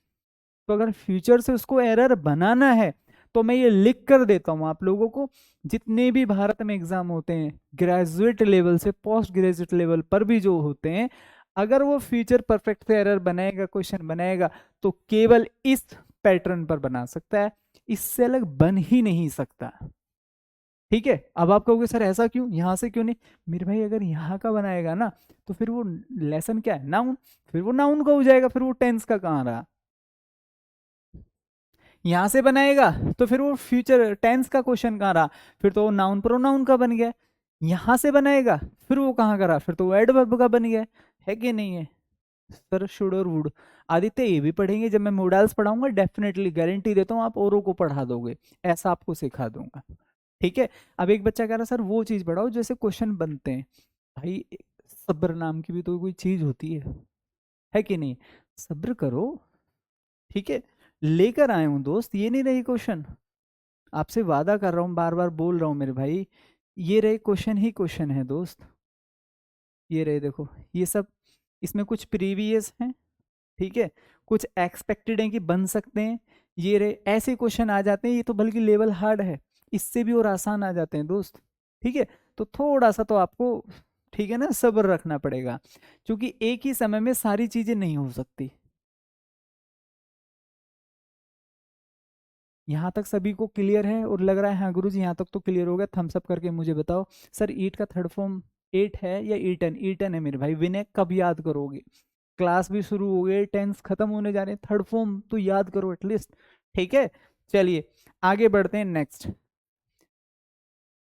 तो अगर फ्यूचर से उसको एरर बनाना है तो मैं ये लिख कर देता हूं आप लोगों को, जितने भी भारत में एग्जाम होते हैं ग्रेजुएट लेवल से पोस्ट ग्रेजुएट लेवल पर भी जो होते हैं, अगर वो फ्यूचर परफेक्ट से एरर बनाएगा, क्वेश्चन बनाएगा, तो केवल इस पैटर्न पर बना सकता है, इससे अलग बन ही नहीं सकता। ठीक है? अब आप कहोगे सर ऐसा क्यों, यहां से क्यों नहीं? मेरे भाई अगर यहाँ का बनाएगा ना तो फिर वो लेसन क्या है, नाउन, फिर वो नाउन का हो जाएगा, फिर वो टेंस का कहाँ रहा। यहां से बनाएगा तो फिर वो फ्यूचर टेंस का क्वेश्चन कहाँ रहा, फिर तो वो नाउन प्रोनाउन का बन गया। यहां से बनाएगा फिर वो कहाँ का रहा, फिर तो वो एडवर्ब का बन गया। है कि नहीं है? सर शुड और वुड आदित्य ये भी पढ़ेंगे, जब मैं मॉडल्स पढ़ाऊंगा डेफिनेटली गारंटी देता हूँ आप औरों को पढ़ा दोगे, ऐसा आपको सिखा दूंगा। ठीक है? अब एक बच्चा कह रहा सर वो चीज पढ़ाओ जैसे क्वेश्चन बनते हैं। भाई सब्र नाम की भी तो कोई चीज होती है कि नहीं? सब्र करो, ठीक है? लेकर आए हूं दोस्त, ये नहीं रही क्वेश्चन, आपसे वादा कर रहा हूं, बार बार बोल रहा हूं मेरे भाई, ये रहे क्वेश्चन ही क्वेश्चन है दोस्त। ये रहे देखो, ये सब इसमें कुछ प्रीवियस हैं, ठीक है, कुछ एक्सपेक्टेड हैं कि बन सकते हैं, ये रहे ऐसे क्वेश्चन आ जाते हैं। ये तो बल्कि लेवल हार्ड है, इससे भी और आसान आ जाते हैं दोस्त। ठीक है? तो थोड़ा सा तो आपको, ठीक है ना, सब्र रखना पड़ेगा, क्योंकि एक ही समय में सारी चीजें नहीं हो सकती। यहाँ तक सभी को क्लियर है और लग रहा है हाँ गुरुजी यहाँ तक तो क्लियर हो गया? थम्स अप करके मुझे बताओ। सर ईट का थर्ड फॉर्म एट है या ईटन? ईटन है मेरे भाई। विनय कब याद करोगे, क्लास भी शुरू हो गए, टेंस खत्म होने जा रहे हैं, थर्ड फॉर्म तो याद करो एटलीस्ट। ठीक है, चलिए आगे बढ़ते हैं नेक्स्ट।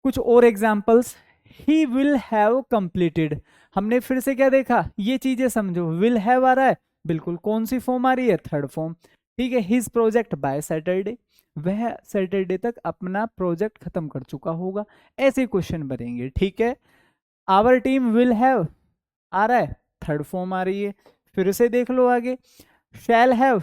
कुछ और examples, he will have completed, हमने फिर से क्या देखा, ये चीजें समझो, विल हैव आ रहा है, बिल्कुल कौन सी फॉर्म आ रही है, थर्ड फॉर्म। ठीक है, हिज प्रोजेक्ट बाय सैटरडे, वह सैटरडे तक अपना प्रोजेक्ट खत्म कर चुका होगा, ऐसे क्वेश्चन बनेंगे। ठीक है, आवर टीम विल हैव आ रहा है, थर्ड फॉर्म आ रही है। फिर से देख लो आगे, शैल हैव,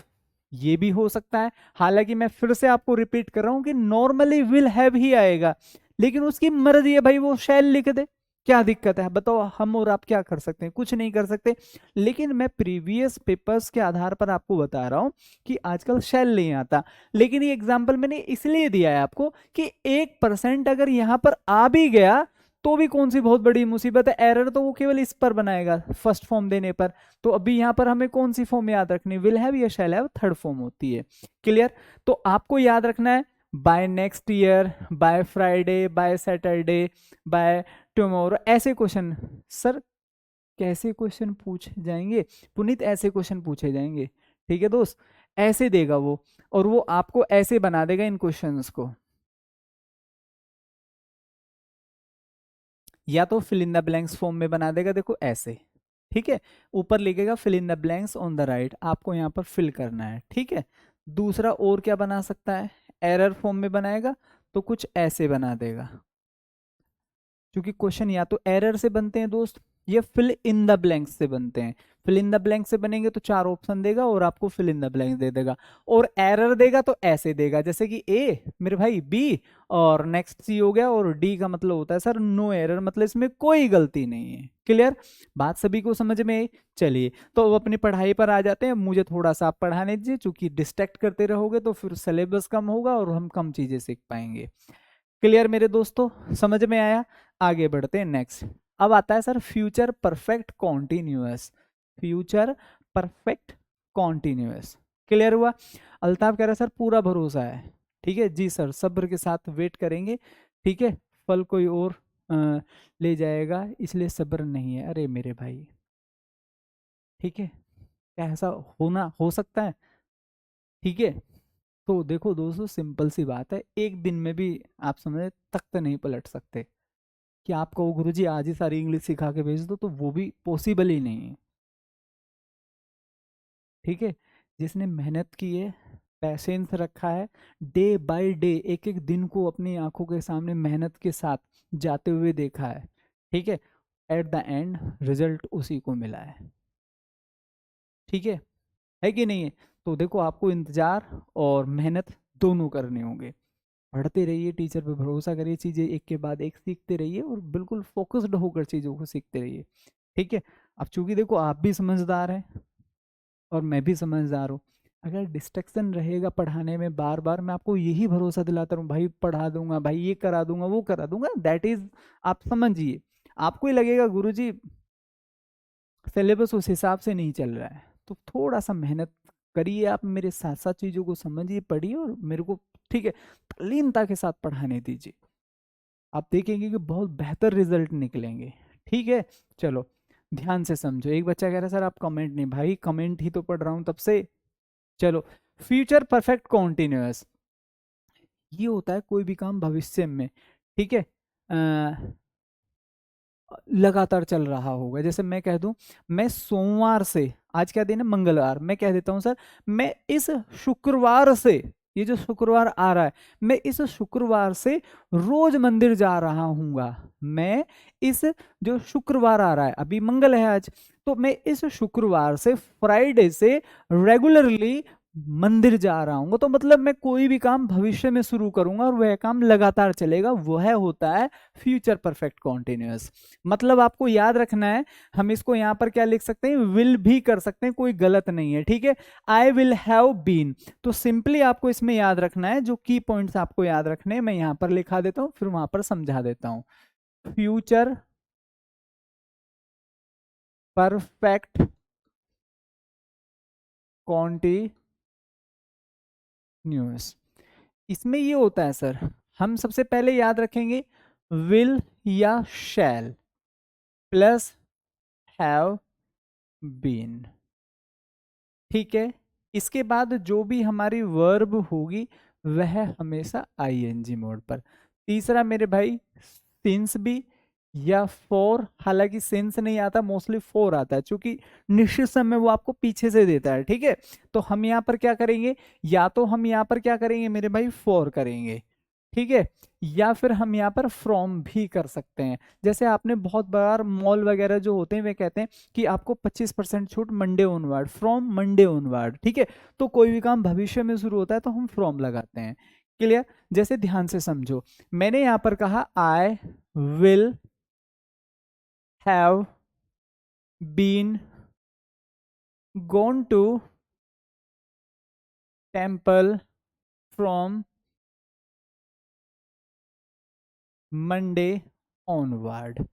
ये भी हो सकता है। हालांकि मैं फिर से आपको रिपीट कर रहा हूं कि नॉर्मली विल हैव ही आएगा, लेकिन उसकी मर्जी है भाई, वो शैल लिख दे, क्या दिक्कत है बताओ? हम और आप क्या कर सकते हैं, कुछ नहीं कर सकते। लेकिन मैं प्रीवियस पेपर्स के आधार पर आपको बता रहा हूं कि आजकल शैल नहीं आता। लेकिन ये एग्जाम्पल मैंने इसलिए दिया है आपको कि 1% अगर यहां पर आ भी गया तो भी कौन सी बहुत बड़ी मुसीबत है, एरर तो वो केवल इस पर बनाएगा फर्स्ट फॉर्म देने पर। तो अभी यहां पर हमें कौन सी फॉर्म याद रखनी, विल हैव या शैल हैव, थर्ड फॉर्म होती है। क्लियर? तो आपको याद रखना है by next year, by Friday, by Saturday, by tomorrow, ऐसे क्वेश्चन। सर कैसे क्वेश्चन पूछे जाएंगे पुनीत? ऐसे क्वेश्चन पूछे जाएंगे, ठीक है दोस्त, ऐसे देगा वो, और वो आपको ऐसे बना देगा इन क्वेश्चंस को। या तो fill in the blanks form में बना देगा, देखो ऐसे, ठीक है, ऊपर लिखेगा fill in the blanks on the right, आपको यहाँ पर फिल करना है, ठीक है। दूसरा और क्या बना सकता है, एरर फॉर्म में बनाएगा तो कुछ ऐसे बना देगा, क्योंकि क्वेश्चन या तो एरर से बनते हैं दोस्त, ये फिल इन द ब्लैंक्स से बनते हैं। फिल इन द ब्लैंक से बनेंगे तो 4 ऑप्शन देगा और आपको फिल इन द ब्लैंक दे देगा, और एरर देगा तो ऐसे देगा, जैसे कि ए मेरे भाई, बी, और नेक्स्ट सी हो गया, और डी का मतलब होता है सर नो एरर, मतलब इसमें कोई गलती नहीं है। क्लियर? बात सभी को समझ में आई? चलिए तो अब अपनी पढ़ाई पर आ जाते हैं। मुझे थोड़ा सा आप पढ़ाने दीजिए, चूंकि डिस्ट्रैक्ट करते रहोगे तो फिर सिलेबस कम होगा और हम कम चीजें सीख पाएंगे। क्लियर मेरे दोस्तों? समझ में आया? आगे बढ़ते हैं नेक्स्ट। अब आता है sir future perfect continuous. Future perfect continuous, clear हुआ? अल्ताफ कह रहा है सर पूरा भरोसा है। ठीक है जी सर, सब्र के साथ वेट करेंगे, ठीक है, फल कोई और ले जाएगा, इसलिए सब्र नहीं है। अरे मेरे भाई, ठीक है, क्या ऐसा होना हो सकता है? ठीक है, तो देखो दोस्तों, सिंपल सी बात है, एक दिन में भी आप समझे तख्त नहीं पलट सकते कि आपको वो गुरुजी आज ही सारी इंग्लिश सिखा के भेज दो, तो वो भी पॉसिबल ही नहीं है। ठीक है, जिसने मेहनत की है, पैशेंस रखा है, डे बाय डे एक एक दिन को अपनी आंखों के सामने मेहनत के साथ जाते हुए देखा है, ठीक है, एट द एंड रिजल्ट उसी को मिला है। ठीक है कि नहीं है? तो देखो, आपको इंतजार और मेहनत दोनों करने होंगे। पढ़ते रहिए, टीचर पे भरोसा करिए, चीज़ें एक के बाद एक सीखते रहिए और बिल्कुल फोकस्ड होकर चीज़ों को सीखते रहिए। ठीक है, अब चूंकि देखो आप भी समझदार हैं और मैं भी समझदार हूँ, अगर डिस्ट्रक्शन रहेगा पढ़ाने में बार बार, मैं आपको यही भरोसा दिलाता हूँ भाई पढ़ा दूंगा, भाई ये करा दूंगा, वो करा दूंगा, दैट इज, आप समझिए, आपको ही लगेगा गुरुजी सिलेबस उस हिसाब से नहीं चल रहा है। तो थोड़ा सा मेहनत करिए, आप मेरे साथ साथ चीज़ों को समझिए, पढ़िए और मेरे को, ठीक है, तल्लीनता के साथ पढ़ाने दीजिए, आप देखेंगे कि बहुत बेहतर रिजल्ट निकलेंगे। ठीक है, चलो ध्यान से समझो। एक बच्चा कह रहा है सर आप कमेंट नहीं, भाई कमेंट ही तो पढ़ रहा हूं तब से। चलो, फ्यूचर परफेक्ट कॉन्टिन्यूअस, ये होता है कोई भी काम भविष्य में, ठीक है, लगातार चल रहा होगा। जैसे मैं कह दूं, मैं सोमवार से, आज क्या दिन है, मंगलवार, मैं कह देता हूं सर मैं इस शुक्रवार से, ये जो शुक्रवार आ रहा है, मैं इस शुक्रवार से रोज मंदिर जा रहा हूँगा। मैं इस, जो शुक्रवार आ रहा है, अभी मंगल है आज, तो मैं इस शुक्रवार से, फ्राइडे से रेगुलरली मंदिर जा रहा हूँ। तो मतलब मैं कोई भी काम भविष्य में शुरू करूंगा और वह काम लगातार चलेगा, वह होता है फ्यूचर परफेक्ट कॉन्टिन्यूअस। मतलब आपको याद रखना है, हम इसको यहां पर क्या लिख सकते हैं, विल भी कर सकते हैं, कोई गलत नहीं है। ठीक है, आई विल हैव बीन, तो सिंपली आपको इसमें याद रखना है, जो की पॉइंट्स आपको याद रखने हैं मैं यहां पर लिखा देता हूं, फिर वहां पर समझा देता हूं। फ्यूचर परफेक्ट कॉन्टिन्यूअस, इसमें ये होता है सर, हम सबसे पहले याद रखेंगे विल या शैल प्लस हैव बीन। ठीक है, इसके बाद जो भी हमारी वर्ब होगी वह हमेशा आईएनजी मोड पर। तीसरा मेरे भाई सिंस भी या फोर, हालांकि सिंस नहीं आता, मोस्टली फोर आता है, क्योंकि निश्चित समय वो आपको पीछे से देता है। ठीक है, तो हम यहाँ पर क्या करेंगे, या तो हम यहाँ पर क्या करेंगे मेरे भाई, फोर करेंगे, ठीक है, या फिर हम यहाँ पर फ्रॉम भी कर सकते हैं। जैसे आपने बहुत बार मॉल वगैरह जो होते हैं वे कहते हैं कि आपको 25% छूट Monday onward, from Monday onward. ठीक है, तो कोई भी काम भविष्य में शुरू होता है तो हम फ्रॉम लगाते हैं। क्लियर? जैसे ध्यान से समझो, मैंने यहाँ पर कहा I will have been gone to temple from Monday onward,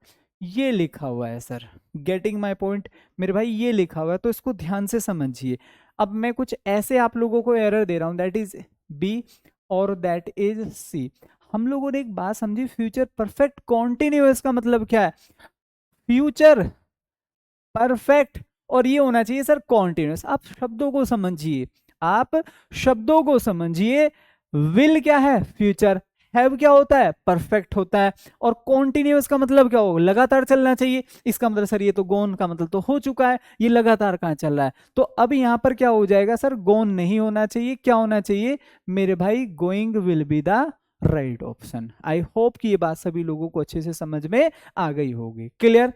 ये लिखा हुआ है सर। गेटिंग माय पॉइंट मेरे भाई, ये लिखा हुआ है, तो इसको ध्यान से समझिए। अब मैं कुछ ऐसे आप लोगों को एरर दे रहा हूं, दैट इज बी, और दैट इज सी। हम लोगों ने एक बात समझी, फ्यूचर परफेक्ट कॉन्टिन्यूअस का मतलब क्या है? फ्यूचर परफेक्ट, और ये होना चाहिए सर कॉन्टिन्यूअस। आप शब्दों को समझिए, आप शब्दों को समझिए। विल क्या है? फ्यूचर। हैव क्या होता है? परफेक्ट होता है। और कॉन्टिन्यूअस का मतलब क्या होगा? लगातार चलना चाहिए। इसका मतलब सर ये तो गोन का मतलब तो हो चुका है, ये लगातार कहाँ चल रहा है? तो अब यहां पर क्या हो जाएगा सर? गोन नहीं होना चाहिए, क्या होना चाहिए मेरे भाई? Going will be the right option. I hope कि ये बात सभी लोगों को अच्छे से समझ में आ गई होगी। क्लियर?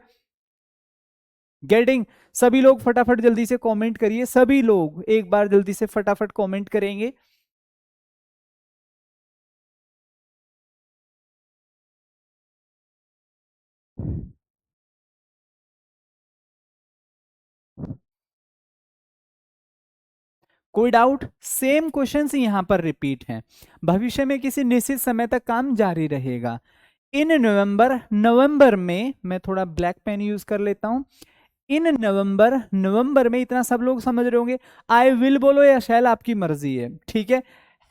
गेटिंग? सभी लोग फटाफट जल्दी से कमेंट करिए, सभी लोग एक बार जल्दी से फटाफट कमेंट करेंगे। कोई डाउट? सेम क्वेश्चंस यहां पर रिपीट हैं। भविष्य में किसी निश्चित समय तक काम जारी रहेगा। इन नवंबर, नवंबर में मैं थोड़ा ब्लैक पेन यूज कर लेता हूं। इन नवंबर, नवंबर में इतना सब लोग समझ रहे होंगे। आई विल बोलो या शैल, आपकी मर्जी है, ठीक है।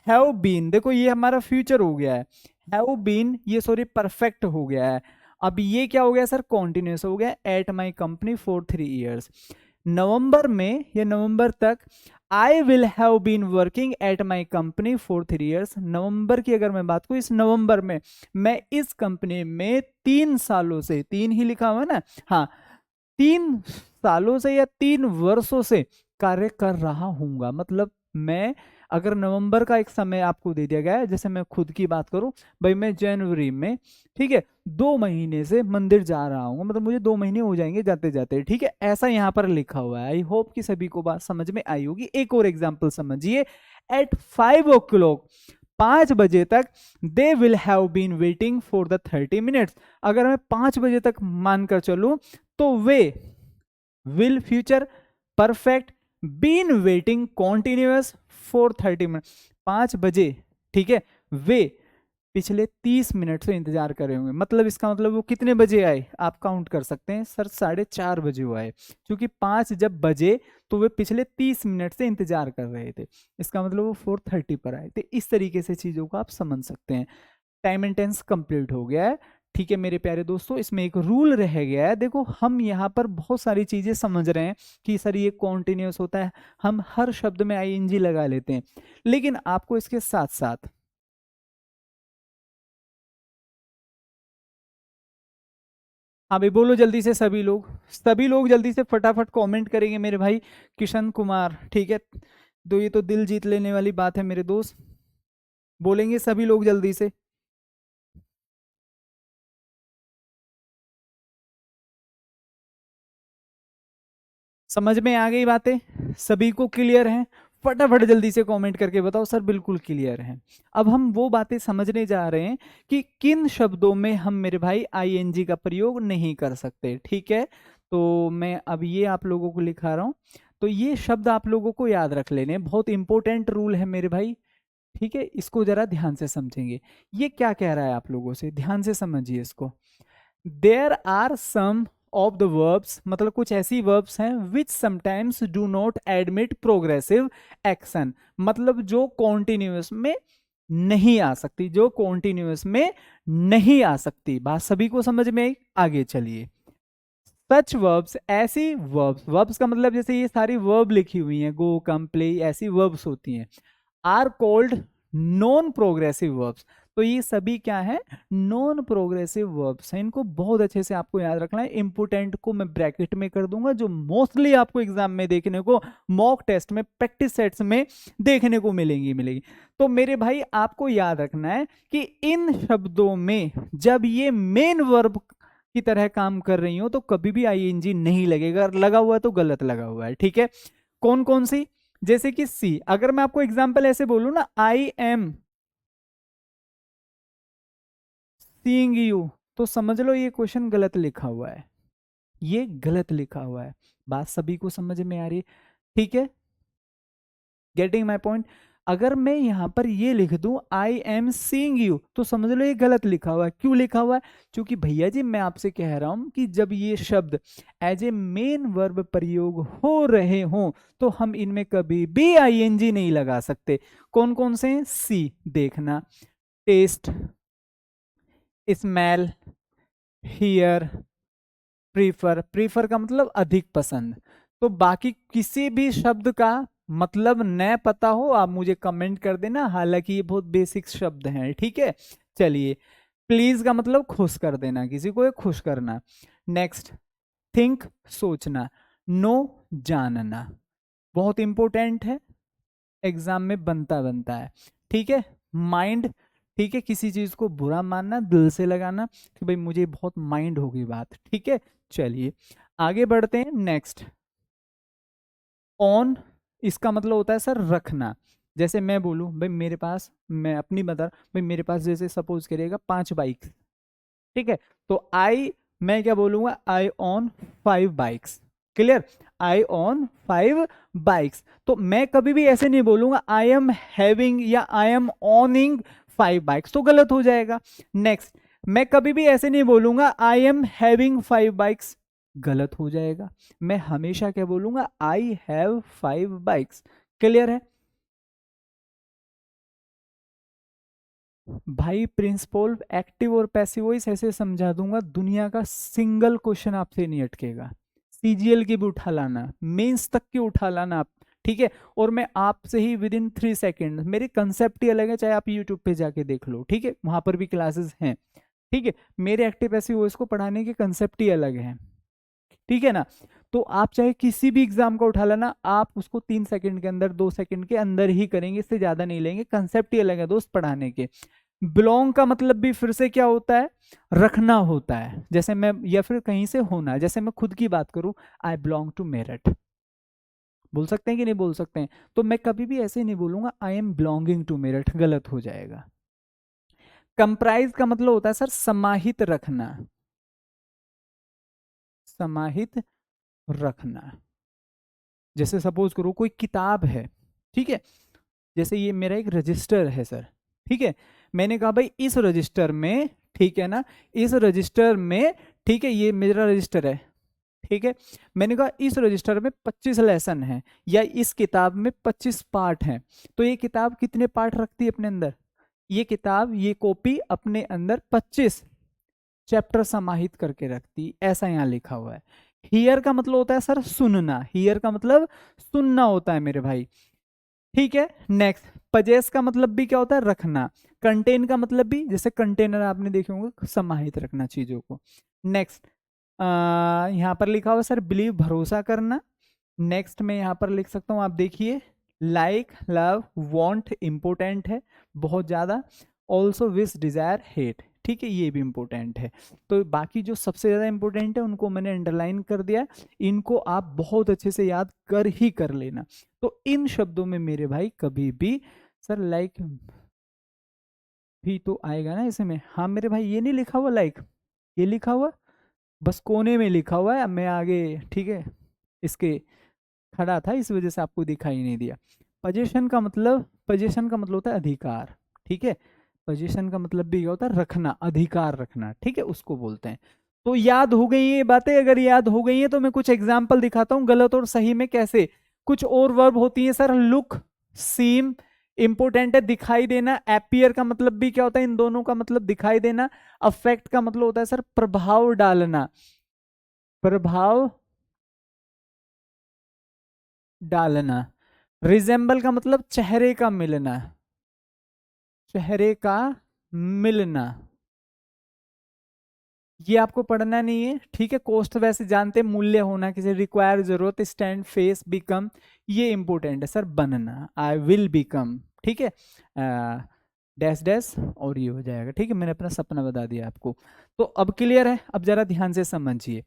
हैव बीन, देखो ये हमारा फ्यूचर हो गया है। हैव बीन, ये सॉरी परफेक्ट हो गया है। अब ये क्या हो गया सर? कॉन्टिन्यूस हो गया। At my company for 3 years। नवंबर में या नवंबर तक I will have been working at my company for 3 years। नवंबर की अगर मैं बात करूं, इस नवंबर में मैं इस कंपनी में 3 सालों से, 3 ही लिखा हुआ है ना, हाँ, 3 सालों से या 3 वर्षों से कार्य कर रहा हूंगा। मतलब मैं, अगर नवंबर का एक समय आपको दे दिया गया है, जैसे मैं खुद की बात करूं, भाई मैं जनवरी में, ठीक है, 2 महीने से मंदिर जा रहा हूँ, मतलब मुझे 2 महीने हो जाएंगे जाते जाते, ठीक है, ऐसा यहाँ पर लिखा हुआ है। आई होप कि सभी को बात समझ में आई होगी। एक और एग्जाम्पल समझिए। एट 5 o'clock, 5 बजे तक, they will have been waiting for the 30 minutes। अगर मैं 5 बजे तक मानकर चलूं तो we will future perfect been waiting continuous for 30 minute. 5 बजे, ठीक है, वे पिछले 30 मिनट से इंतजार कर रहे होंगे। मतलब इसका मतलब वो कितने बजे आए? आप काउंट कर सकते हैं सर, 4:30 बजे वो आए। क्योंकि 5 जब बजे तो वे पिछले 30 मिनट से इंतजार कर रहे थे। इसका मतलब वो 4:30 पर आए थे। इस तरीके से चीजों को आप समझ सकते हैं। टाइम एंड टेंस कंप्लीट हो गया है। ठीक है मेरे प्यारे दोस्तों, इसमें एक रूल रह गया है। देखो हम यहाँ पर बहुत सारी चीजें समझ रहे हैं कि सर ये कॉन्टिन्यूस होता है, हम हर शब्द में आईएनजी लगा लेते हैं, लेकिन आपको इसके साथ साथ, हाँ भाई बोलो जल्दी से, सभी लोग जल्दी से फटाफट कमेंट करेंगे मेरे भाई। किशन कुमार, ठीक है, तो ये तो दिल जीत लेने वाली बात है मेरे दोस्त। बोलेंगे सभी लोग जल्दी से। समझ में आ गई बातें? सभी को क्लियर है? फटाफट जल्दी से कमेंट करके बताओ सर बिल्कुल क्लियर है। अब हम वो बातें समझने जा रहे हैं कि किन शब्दों में हम मेरे भाई आईएनजी का प्रयोग नहीं कर सकते, ठीक है। तो मैं अब ये आप लोगों को लिखा रहा हूं। तो ये शब्द आप लोगों को याद रख लेने, बहुत इंपॉर्टेंट रूल है मेरे भाई, ठीक है। इसको जरा ध्यान से समझेंगे। ये क्या कह रहा है आप लोगों से, ध्यान से समझिए इसको। There are some of the verbs, मतलब कुछ ऐसी वर्ब्स हैं which sometimes do not admit progressive action, मतलब जो कॉन्टिन्यूस में नहीं आ सकती, जो कॉन्टिन्यूस में नहीं आ सकती। बात सभी को समझ में आई? आगे चलिए। सच वर्ब्स, ऐसी वर्ब्स, वर्ब्स का मतलब जैसे ये सारी वर्ब लिखी हुई हैं, गो कम प्ले, ऐसी वर्ब्स होती हैं, are called non progressive verbs. तो ये सभी क्या है? नॉन प्रोग्रेसिव वर्ब्स हैं। इनको बहुत अच्छे से आपको याद रखना है। इंपोर्टेंट को मैं ब्रैकेट में कर दूंगा, जो मोस्टली आपको एग्जाम में देखने को, मॉक टेस्ट में, प्रैक्टिस सेट्स में देखने को मिलेगी। तो मेरे भाई आपको याद रखना है कि इन शब्दों में जब ये मेन वर्ब की तरह काम कर रही हो तो कभी भी आईएनजी नहीं लगेगा, लगा हुआ है तो गलत लगा हुआ है, ठीक है। कौन कौन सी? जैसे कि सी, अगर मैं आपको एग्जांपल ऐसे बोलूं ना, आई एम सीइंग यू, तो समझ लो ये क्वेश्चन गलत लिखा हुआ है, ये गलत लिखा हुआ है। बात सभी को समझ में आ रही है? ठीक है, गेटिंग माई पॉइंट। अगर मैं यहाँ पर ये लिख दूं आई एम सीइंग यू, तो समझ लो ये गलत लिखा हुआ है। क्यों लिखा हुआ है? क्योंकि भैया जी मैं आपसे कह रहा हूं कि जब ये शब्द एज ए मेन वर्ब प्रयोग हो रहे हों तो हम इनमें कभी भी आईएनजी नहीं लगा सकते। कौन कौन से? सी देखना, taste, smell, hear, prefer. Prefer का मतलब अधिक पसंद। तो बाकी किसी भी शब्द का मतलब न पता हो आप मुझे कमेंट कर देना, हालांकि ये बहुत बेसिक शब्द हैं, ठीक है। चलिए, प्लीज का मतलब खुश कर देना, किसी को खुश करना। नेक्स्ट, थिंक सोचना, नो जानना, बहुत इंपॉर्टेंट है, एग्जाम में बनता है, ठीक है। माइंड, ठीक है, किसी चीज को बुरा मानना, दिल से लगाना कि भाई मुझे बहुत माइंड होगी बात, ठीक है। चलिए आगे बढ़ते हैं। नेक्स्ट, ऑन, इसका मतलब होता है सर रखना। जैसे मैं बोलूं भाई मेरे पास, मैं अपनी बता भाई मेरे पास जैसे सपोज करिएगा 5 बाइक, ठीक है। तो मैं क्या बोलूंगा? I own 5 bikes. Clear? I own 5 bikes. तो मैं कभी भी ऐसे नहीं बोलूंगा आई एम हैविंग या आई एम ऑनिंग 5 बाइक्स, तो गलत हो जाएगा। नेक्स्ट, मैं कभी भी ऐसे नहीं बोलूंगा आई एम हैविंग 5 बाइक्स, गलत हो जाएगा। मैं हमेशा क्या बोलूंगा? I have 5 bikes. क्लियर है भाई? प्रिंसिपल एक्टिव और पैसिव वॉइस ऐसे समझा दूंगा, दुनिया का सिंगल क्वेश्चन आपसे नहीं अटकेगा। सीजीएल की भी उठा लाना, मेंस तक की उठा लाना आप, ठीक है। और मैं आपसे ही विद इन 3 सेकेंड, मेरे कंसेप्ट ही अलग है, चाहे आप यूट्यूब पे जाके देख लो, ठीक है, वहां पर भी क्लासेस हैं, ठीक है। मेरे एक्टिव पैसिव वॉइस को पढ़ाने के कंसेप्ट ही अलग है, ठीक है ना। तो आप चाहे किसी भी एग्जाम का उठा लेना, आप उसको 3 सेकंड के अंदर, 2 सेकंड के अंदर ही करेंगे, इससे ज्यादा नहीं लेंगे, कंसेप्ट ही अलग है दोस्त पढ़ाने के। बिलोंग का मतलब भी फिर से क्या होता है? रखना होता है। जैसे मैं, या फिर कहीं से होना, जैसे मैं खुद की बात करूं, आई बिलोंग टू मेरठ, बोल सकते हैं कि नहीं बोल सकते हैं? तो मैं कभी भी ऐसे नहीं बोलूंगा I am belonging to Meerut, गलत हो जाएगा। कंप्राइज का मतलब होता है सर समाहित रखना, समाहित रखना। जैसे सपोज करो कोई किताब है, ठीक है, जैसे ये मेरा एक रजिस्टर है सर, ठीक है। मैंने कहा भाई इस रजिस्टर में, ठीक है ना, इस रजिस्टर में, ठीक है, ये मेरा रजिस्टर है, ठीक है। मैंने कहा इस रजिस्टर में 25 लेसन है, या इस किताब में 25 पार्ट हैं। तो ये किताब कितने पार्ट रखती है अपने अंदर? ये किताब, ये कॉपी अपने अंदर 25 चैप्टर समाहित करके रखती, ऐसा यहाँ लिखा हुआ है। हियर का मतलब होता है सर सुनना, हियर का मतलब सुनना होता है मेरे भाई, ठीक है। नेक्स्ट, पजेस का मतलब भी क्या होता है? रखना। कंटेन का मतलब भी, जैसे कंटेनर आपने देखे होंगे, समाहित रखना चीजों को। नेक्स्ट, यहाँ पर लिखा हुआ सर बिलीव, भरोसा करना। नेक्स्ट में यहाँ पर लिख सकता हूँ, आप देखिए, लाइक, लव, वांट इंपोर्टेंट है बहुत ज्यादा, ऑल्सो विश, डिजायर, हेट, ठीक है, ये भी इंपॉर्टेंट है। तो बाकी जो सबसे ज्यादा इंपॉर्टेंट है उनको मैंने अंडरलाइन कर दिया, इनको आप बहुत अच्छे से याद कर लेना। तो इन शब्दों में मेरे भाई कभी भी सर लाइक भी तो आएगा ना ऐसे में? हाँ मेरे भाई, ये नहीं लिखा हुआ लाइक, ये लिखा हुआ बस कोने में लिखा हुआ है, मैं आगे, ठीक है, इसके खड़ा था, इस वजह से आपको दिखाई नहीं दिया। पोजीशन का मतलब, पोजीशन का मतलब होता है अधिकार, ठीक है। पोजीशन का मतलब भी क्या होता है? रखना, अधिकार रखना, ठीक है, उसको बोलते हैं। तो याद हो गई ये बातें? अगर याद हो गई है तो मैं कुछ एग्जाम्पल दिखाता हूँ गलत और सही में कैसे। कुछ और वर्ब होती है सर, लुक, सीम, इंपोर्टेंट है, दिखाई देना। एपियर का मतलब भी क्या होता है? इन दोनों का मतलब दिखाई देना। अफेक्ट का मतलब होता है सर प्रभाव डालना, प्रभाव डालना। रिजेंबल का मतलब चेहरे का मिलना, चेहरे का मिलना, ये आपको पढ़ना नहीं है, ठीक है। कोस्ट वैसे जानते हैं, मूल्य होना, किसी रिक्वायर, जरूरत, स्टैंड, फेस, बिकम, ये इंपॉर्टेंट है सर, बनना, आई विल बिकम, ठीक है, डैश डैश, और ये हो जाएगा, ठीक है। मैंने अपना सपना बता दिया आपको। तो अब क्लियर है? अब जरा ध्यान से समझिए,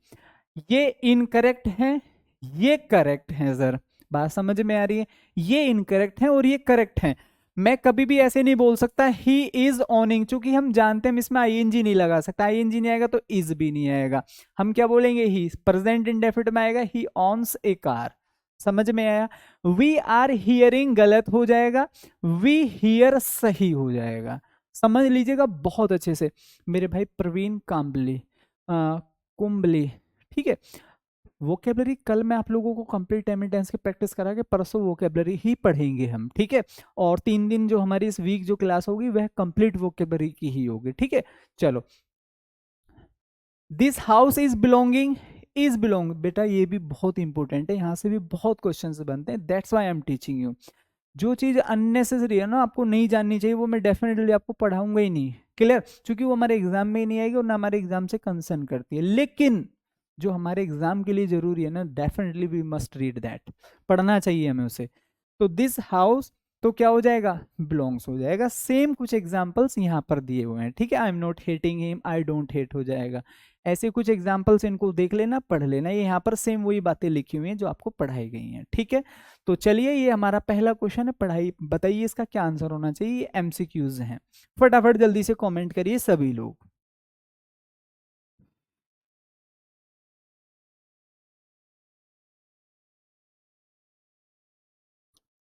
ये इनकरेक्ट है, ये करेक्ट है सर, बात समझ में आ रही है? ये इनकरेक्ट है और ये करेक्ट है। मैं कभी भी ऐसे नहीं बोल सकता ही इज ऑनिंग, चूंकि हम जानते हैं हम इसमें आईएनजी नहीं लगा सकता, आईएनजी नहीं आएगा तो इज भी नहीं आएगा। हम क्या बोलेंगे? ही, प्रेजेंट इंडेफिनिट में आएगा, ही ऑन्स ए कार, समझ में आया? वी आर हियरिंग गलत हो जाएगा, वी हियर सही हो जाएगा। समझ लीजिएगा बहुत अच्छे से। मेरे भाई प्रवीण काम्बली, कुंबली, ठीक है। वोकेबलरी कल मैं आप लोगों को कंप्लीट टाइम टेंस की प्रैक्टिस करा के परसों वोकेबलरी ही पढ़ेंगे हम, ठीक है। और 3 दिन जो हमारी इस वीक जो क्लास होगी वह कंप्लीट वोकेबलरी की ही होगी, ठीक है। चलो, this house is belonging, is belong, बेटा ये भी बहुत इंपॉर्टेंट है, यहाँ से भी बहुत क्वेश्चंस बनते हैं, that's why I am teaching you. जो चीज अननेसेसरी है ना, आपको नहीं जाननी चाहिए, वो मैं डेफिनेटली आपको पढ़ाऊंगा ही नहीं, क्लियर, क्योंकि वो हमारे एग्जाम में ही नहीं आएगी और ना हमारे एग्जाम से कंसर्न करती है। लेकिन जो हमारे एग्जाम के लिए जरूरी है ना, definitely we must read that, पढ़ना चाहिए हमें उसे। तो दिस हाउस तो क्या हो जाएगा, बिलोंग्स हो जाएगा। सेम कुछ एग्जाम्पल्स यहाँ पर दिए हुए हैं, ठीक है। I am not hating him, I don't hate हो जाएगा। ऐसे कुछ एग्जाम्पल्स इनको देख लेना, पढ़ लेना, ये यहाँ पर सेम वही बातें लिखी हुई हैं जो आपको पढ़ाई गई हैं, ठीक है। तो चलिए, ये हमारा पहला क्वेश्चन है, पढ़ाई बताइए इसका क्या आंसर होना चाहिए। ये एमसीक्यूज हैं, फटाफट जल्दी से कमेंट करिए सभी लोग।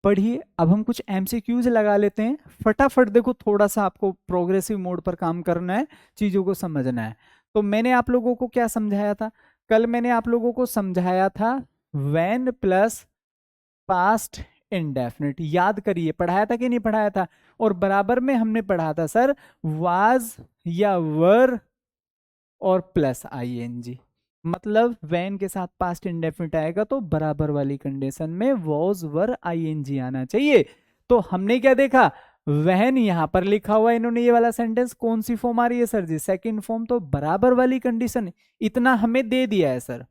पढ़िए, अब हम कुछ एमसीक्यूज लगा लेते हैं फटाफट। देखो थोड़ा सा आपको प्रोग्रेसिव मोड पर काम करना है, चीजों को समझना है। तो मैंने आप लोगों को क्या समझाया था कल? मैंने आप लोगों को समझाया था व्हेन प्लस पास्ट इंडेफिनिट, याद करिए, पढ़ाया था कि नहीं पढ़ाया था? और बराबर में हमने पढ़ा था सर वाज या वर और प्लस आईएनजी, मतलब वैन के साथ पास्ट इंडेफिनिट आएगा तो बराबर वाली कंडीशन में वॉज वर आईएनजी आना चाहिए। तो हमने क्या देखा, वहन यहां पर लिखा हुआ है, इन्होंने ये वाला सेंटेंस कौन सी फॉर्म आ रही है सर जी? सेकंड फॉर्म, तो बराबर वाली कंडीशन इतना हमें दे दिया है सर।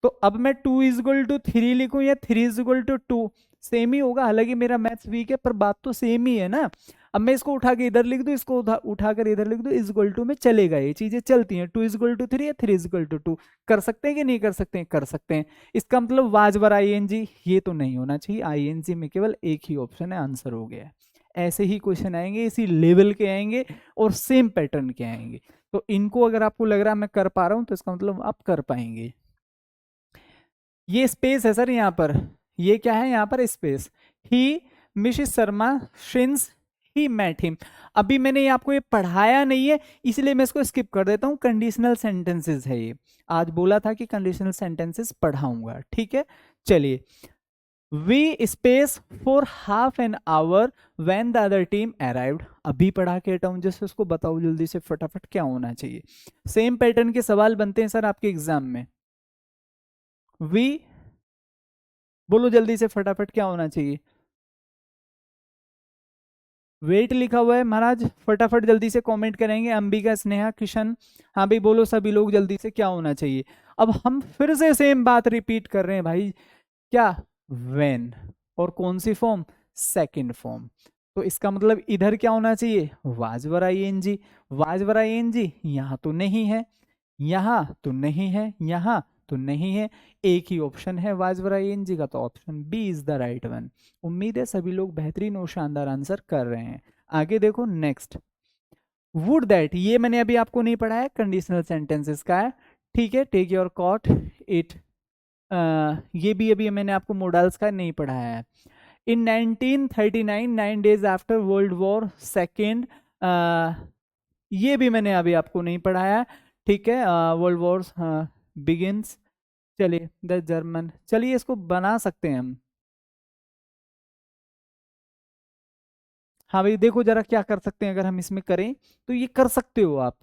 तो अब मैं 2 = 3 लिखूं या 3 = 2, सेम ही होगा। हालांकि मेरा मैथ्स वीक है पर बात तो सेम ही है ना। अब मैं इसको उठा के इधर लिख दूं, इसको उठाकर इधर लिख दूं, इज इक्वल टू में चलेगा, ये चीजें चलती हैं। 2 = 3 या 3 = 2 कर सकते हैं कि नहीं कर सकते हैं? कर सकते हैं। इसका मतलब वाज वर आईएनजी, ये तो नहीं होना चाहिए, आईएनजी में केवल एक ही ऑप्शन है, आंसर हो गया है। ऐसे ही क्वेश्चन आएंगे, इसी लेवल के आएंगे और सेम पैटर्न के आएंगे। तो इनको अगर आपको लग रहा है मैं कर पा रहा हूं, तो इसका मतलब आप कर पाएंगे। ये स्पेस है सर यहाँ पर, ये क्या है यहाँ पर? Space. He misses Sharma since he met him. अभी मैंने ये आपको ये पढ़ाया नहीं है, इसलिए मैं इसको स्किप कर देता हूँ। कंडीशनल सेंटेंसेस है ये, आज बोला था कि कंडीशनल सेंटेंसेस पढ़ाऊंगा, ठीक है। चलिए, we space for half an hour when the other team arrived, अभी पढ़ा के हटाऊं जैसे, उसको बताओ जल्दी से फटाफट क्या होना चाहिए। सेम पैटर्न के सवाल बनते हैं सर आपके एग्जाम में। वी, बोलो जल्दी से फटाफट क्या होना चाहिए? वेट लिखा हुआ है महाराज, फटाफट जल्दी से कमेंट करेंगे। अंबिका, स्नेहा, किशन, हाँ भाई बोलो सभी लोग जल्दी से, क्या होना चाहिए? अब हम फिर से सेम बात रिपीट कर रहे हैं भाई, क्या? व्हेन, और कौन सी फॉर्म? Second form. तो इसका मतलब इधर क्या होना चाहिए? Was were ING. Was were ING यहां तो नहीं है, यहां तो नहीं है, यहां तो नहीं है, एक ही ऑप्शन है वाज वर आईएनजी का, तो option B is the right one. उम्मीद है सभी लोग बेहतरीन और शानदार आंसर कर रहे हैं। आगे देखो नेक्स्ट, वुड दैट, ये मैंने अभी आपको नहीं पढ़ा है, कंडीशनल सेंटेंसेस का है, ठीक है। टेक योर कॉट इट, ये भी अभी मैंने आपको मॉडल्स का नहीं पढ़ाया है। इन 1939, 9 days after World War second, ये भी मैंने अभी आपको नहीं पढ़ाया, ठीक है। वर्ल्ड वॉर बिगिंस, चलिए द जर्मन, चलिए इसको बना सकते हैं हम। हाँ भाई देखो जरा क्या कर सकते हैं, अगर हम इसमें करें तो ये कर सकते हो आप।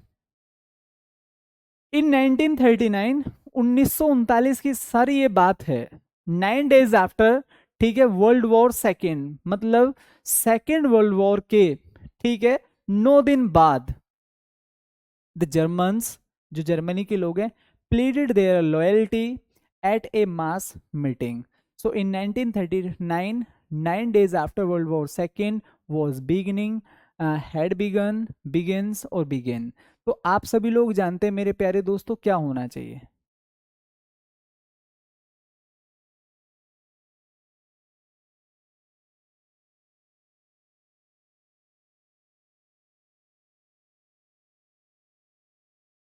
इन 1939, 1939 की सारी ये बात है। 9 days आफ्टर, ठीक है, वर्ल्ड वॉर सेकेंड, मतलब सेकेंड वर्ल्ड वॉर के, ठीक है, 9 दिन बाद, द जर्मन्स, जो जर्मनी के लोग हैं, pleaded their loyalty at a mass meeting. So in 1939, 9 days after World War second was beginning, had begun, begins और बिगिन। तो आप सभी लोग जानते हैं मेरे प्यारे दोस्तों क्या होना चाहिए?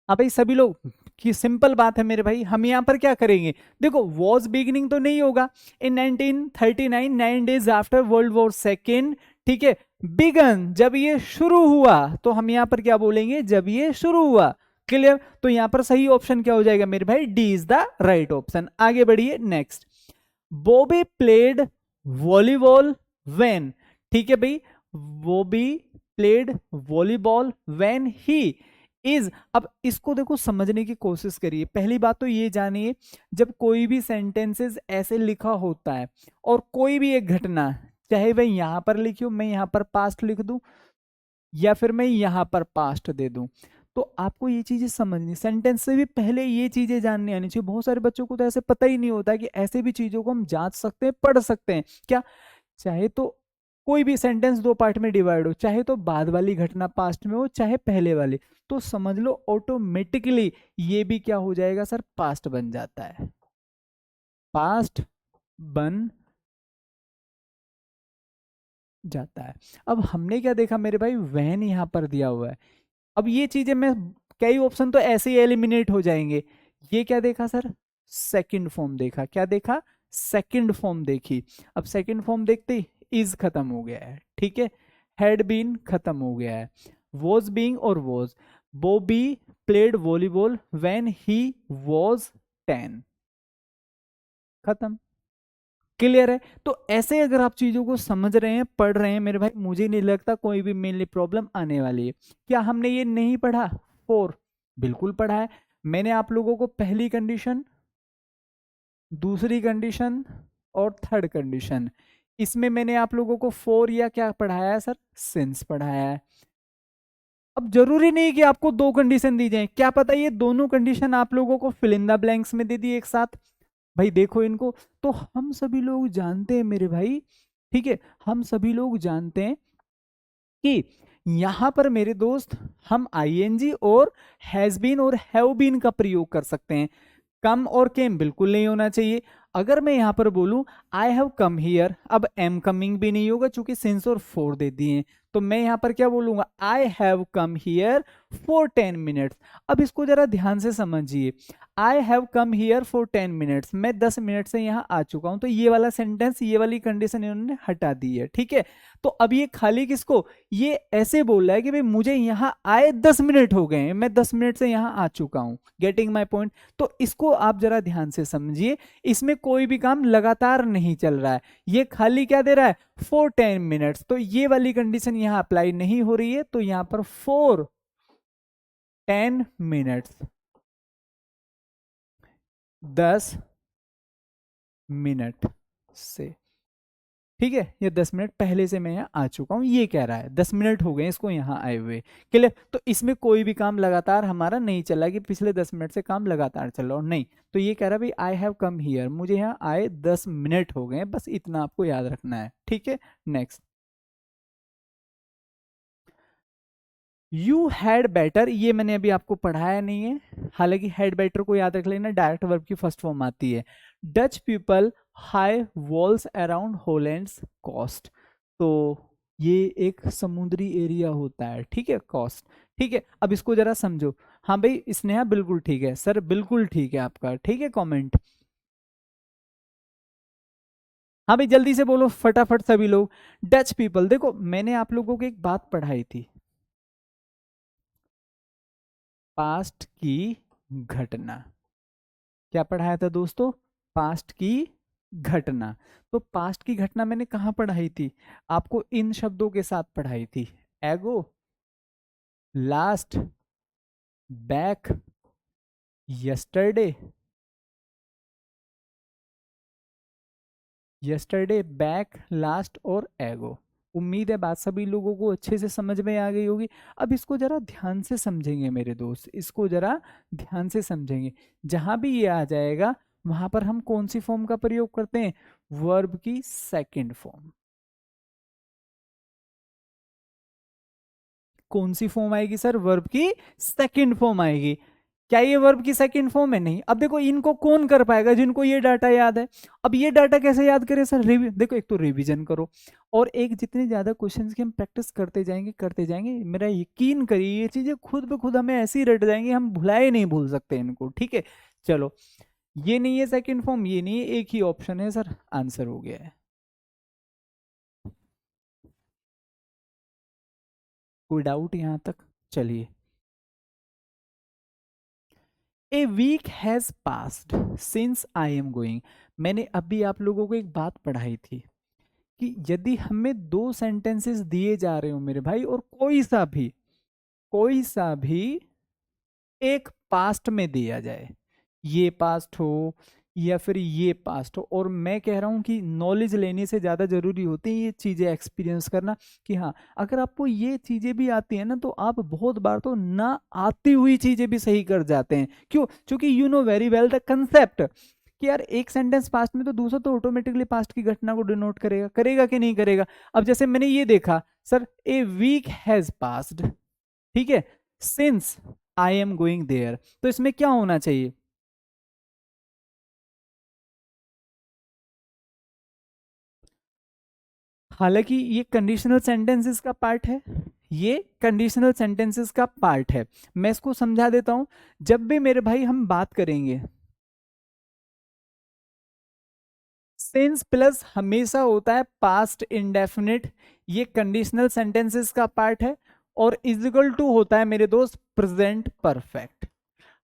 हाँ भाई सभी लोग, कि सिंपल बात है मेरे भाई, हम यहां पर क्या करेंगे, देखो वॉज बिगिनिंग तो नहीं होगा, इन 1939 9 days after World War second, ठीक है, बिगन जब ये शुरू हुआ, तो हम यहां पर क्या बोलेंगे, जब ये शुरू हुआ। क्लियर, तो यहां पर सही ऑप्शन क्या हो जाएगा मेरे भाई, D is the right option. आगे बढ़िए next, Bobby played volleyball when, ठीक है भाई, Bobby played volleyball when he is. अब इसको देखो समझने की कोशिश करिए। पहली बात तो ये जानिए, जब कोई भी सेंटेंसेस ऐसे लिखा होता है और कोई भी एक घटना, चाहे वह यहां पर लिखी हो, मैं यहां पर पास्ट लिख दूं या फिर मैं यहां पर पास्ट दे दूं, तो आपको ये चीजें समझनी, सेंटेंस से भी पहले ये चीजें जाननी आनी चाहिए। बहुत सारे बच्चों को तो ऐसे पता ही नहीं होता कि ऐसे भी चीजों को हम जांच सकते हैं, पढ़ सकते हैं क्या। चाहे तो कोई भी सेंटेंस दो पार्ट में डिवाइड हो, चाहे तो बाद वाली घटना पास्ट में हो, चाहे पहले वाली, तो समझ लो ऑटोमेटिकली ये भी क्या हो जाएगा सर, पास्ट बन जाता है, पास्ट बन जाता है। अब हमने क्या देखा मेरे भाई, वहन यहां पर दिया हुआ है। अब ये चीजें मैं, कई ऑप्शन तो ऐसे ही एलिमिनेट हो जाएंगे। ये क्या देखा सर, सेकंड फॉर्म देखा, क्या देखा, सेकंड फॉर्म देखी। अब सेकंड फॉर्म देखते ही इज खत्म हो गया है, ठीक है, हैड बीन खत्म हो गया है, वॉज बीइंग और was, Bobby played volleyball when he was 10, खत्म। क्लियर है, तो ऐसे अगर आप चीजों को समझ रहे हैं, पढ़ रहे हैं मेरे भाई, मुझे नहीं लगता कोई भी मेनली प्रॉब्लम आने वाली है। क्या हमने ये नहीं पढ़ा, फोर, बिल्कुल पढ़ा है। मैंने आप लोगों को पहली कंडीशन, दूसरी कंडीशन और थर्ड कंडीशन, इसमें मैंने आप लोगों को फोर या क्या पढ़ाया है सर, सिंस पढ़ाया है। अब जरूरी नहीं कि आपको दो कंडीशन दी जाए, क्या पता ये दोनों कंडीशन आप लोगों को फिल इन द ब्लैंक्स में दे दी एक साथ। भाई देखो इनको, तो हम सभी लोग जानते हैं मेरे भाई, ठीक है, हम सभी लोग जानते हैं कि यहां पर मेरे दोस्त हम आईएनजी और हैज बीन और हैव बीन का प्रयोग कर सकते हैं। कम और केम बिल्कुल नहीं होना चाहिए। अगर मैं यहां पर बोलूं आई हैव कम हियर, अब एम कमिंग भी नहीं होगा चूंकि सिंस और फोर दे दिए हैं, तो मैं यहां पर क्या बोलूंगा, I have come here for 10 minutes. अब इसको जरा ध्यान से समझिए, I have come here for 10 minutes, मैं 10 मिनट से यहां आ चुका हूं, तो ये वाला सेंटेंस, ये वाली कंडीशन इन्होंने हटा दी है, ठीक है। तो अब ये खाली किसको, ये ऐसे बोल रहा है कि भाई मुझे यहां आए 10 मिनट हो गए हैं, मैं 10 मिनट से यहां आ चुका हूं, गेटिंग माई पॉइंट। तो इसको आप जरा ध्यान से समझिए, इसमें कोई भी काम लगातार नहीं चल रहा है, ये खाली क्या दे रहा है, फॉर 10 मिनट्स, तो ये वाली कंडीशन यहां अप्लाई नहीं हो रही है, तो यहां पर फॉर 10 मिनट्स, 10 मिनट से, ठीक है, ये 10 मिनट पहले से मैं यहाँ आ चुका हूँ, ये कह रहा है 10 मिनट हो गए इसको यहाँ आए हुए। क्लियर, तो इसमें कोई भी काम लगातार हमारा नहीं चला कि पिछले 10 मिनट से काम लगातार चल रहा हो, नहीं। तो ये कह रहा है भाई आई हैव कम हियर, मुझे यहाँ आए 10 मिनट हो गए, बस इतना आपको याद रखना है, ठीक है। नेक्स्ट, यू हैड बेटर, ये मैंने अभी आपको पढ़ाया नहीं है, हालांकि हैड बेटर को याद रख लेना, डायरेक्ट वर्ब की फर्स्ट फॉर्म आती है। Dutch people high walls around Holland's coast, तो ये एक समुद्री एरिया होता है, ठीक है, कोस्ट, ठीक है। अब इसको जरा समझो, हाँ भाई स्नेहा बिल्कुल ठीक है सर, बिल्कुल ठीक है आपका, ठीक है कमेंट, हाँ भाई जल्दी से बोलो फटाफट सभी लोग। डच पीपल, देखो मैंने आप लोगों को एक बात पढ़ाई थी, पास्ट की घटना, क्या पढ़ाया था दोस्तों, पास्ट की घटना। तो पास्ट की घटना मैंने कहाँ पढ़ाई थी, आपको इन शब्दों के साथ पढ़ाई थी, एगो, last, back, yesterday, yesterday, back, last और एगो। उम्मीद है बात सभी लोगों को अच्छे से समझ में आ गई होगी। अब इसको जरा ध्यान से समझेंगे मेरे दोस्त, इसको जरा ध्यान से समझेंगे। जहां भी ये आ जाएगा वहां पर हम कौन सी फॉर्म का प्रयोग करते हैं, वर्ब की सेकंड फॉर्म। कौन सी फॉर्म आएगी सर, वर्ब की सेकंड फॉर्म आएगी। क्या ये वर्ब की सेकंड फॉर्म है? नहीं। अब देखो इनको कौन कर पाएगा? जिनको ये डाटा याद है। अब ये डाटा कैसे याद करें सर? देखो एक तो रिवीजन करो, और एक जितने ज्यादा क्वेश्चंस की हम प्रैक्टिस करते जाएंगे, मेरा यकीन करिए ये चीजें खुद ब खुद हमें ऐसी रट जाएंगी, हम भुलाए नहीं भूल सकते इनको। ठीक है, चलो ये नहीं है सेकंड फॉर्म, ये नहीं है, एक ही ऑप्शन है सर, आंसर हो गया है। कोई डाउट यहां तक? चलिए, a week has passed since I am going. मैंने अभी आप लोगों को एक बात पढ़ाई थी कि यदि हमें दो सेंटेंसेस दिए जा रहे हो मेरे भाई, और कोई सा भी एक पास्ट में दिया जाए, ये पास्ट हो या फिर ये पास्ट हो, और मैं कह रहा हूं कि नॉलेज लेने से ज्यादा जरूरी होती है ये चीजें एक्सपीरियंस करना, कि हाँ अगर आपको ये चीजें भी आती है ना, तो आप बहुत बार तो ना आती हुई चीजें भी सही कर जाते हैं। क्यों? क्योंकि you know very well the concept कि यार एक सेंटेंस पास्ट में तो दूसरा तो ऑटोमेटिकली पास्ट की घटना को डिनोट करेगा, करेगा कि नहीं करेगा? अब जैसे मैंने ये देखा sir, a week has passed, ठीक है, since I am going there, तो इसमें क्या होना चाहिए? हालांकि ये कंडीशनल सेंटेंसेस का पार्ट है, ये कंडीशनल सेंटेंसेस का पार्ट है। मैं इसको समझा देता हूं। जब भी मेरे भाई हम बात करेंगे, सिंस प्लस हमेशा होता है पास्ट इंडेफिनिट, ये कंडीशनल सेंटेंसेस का पार्ट है, और इजिकल टू होता है मेरे दोस्त प्रेजेंट परफेक्ट।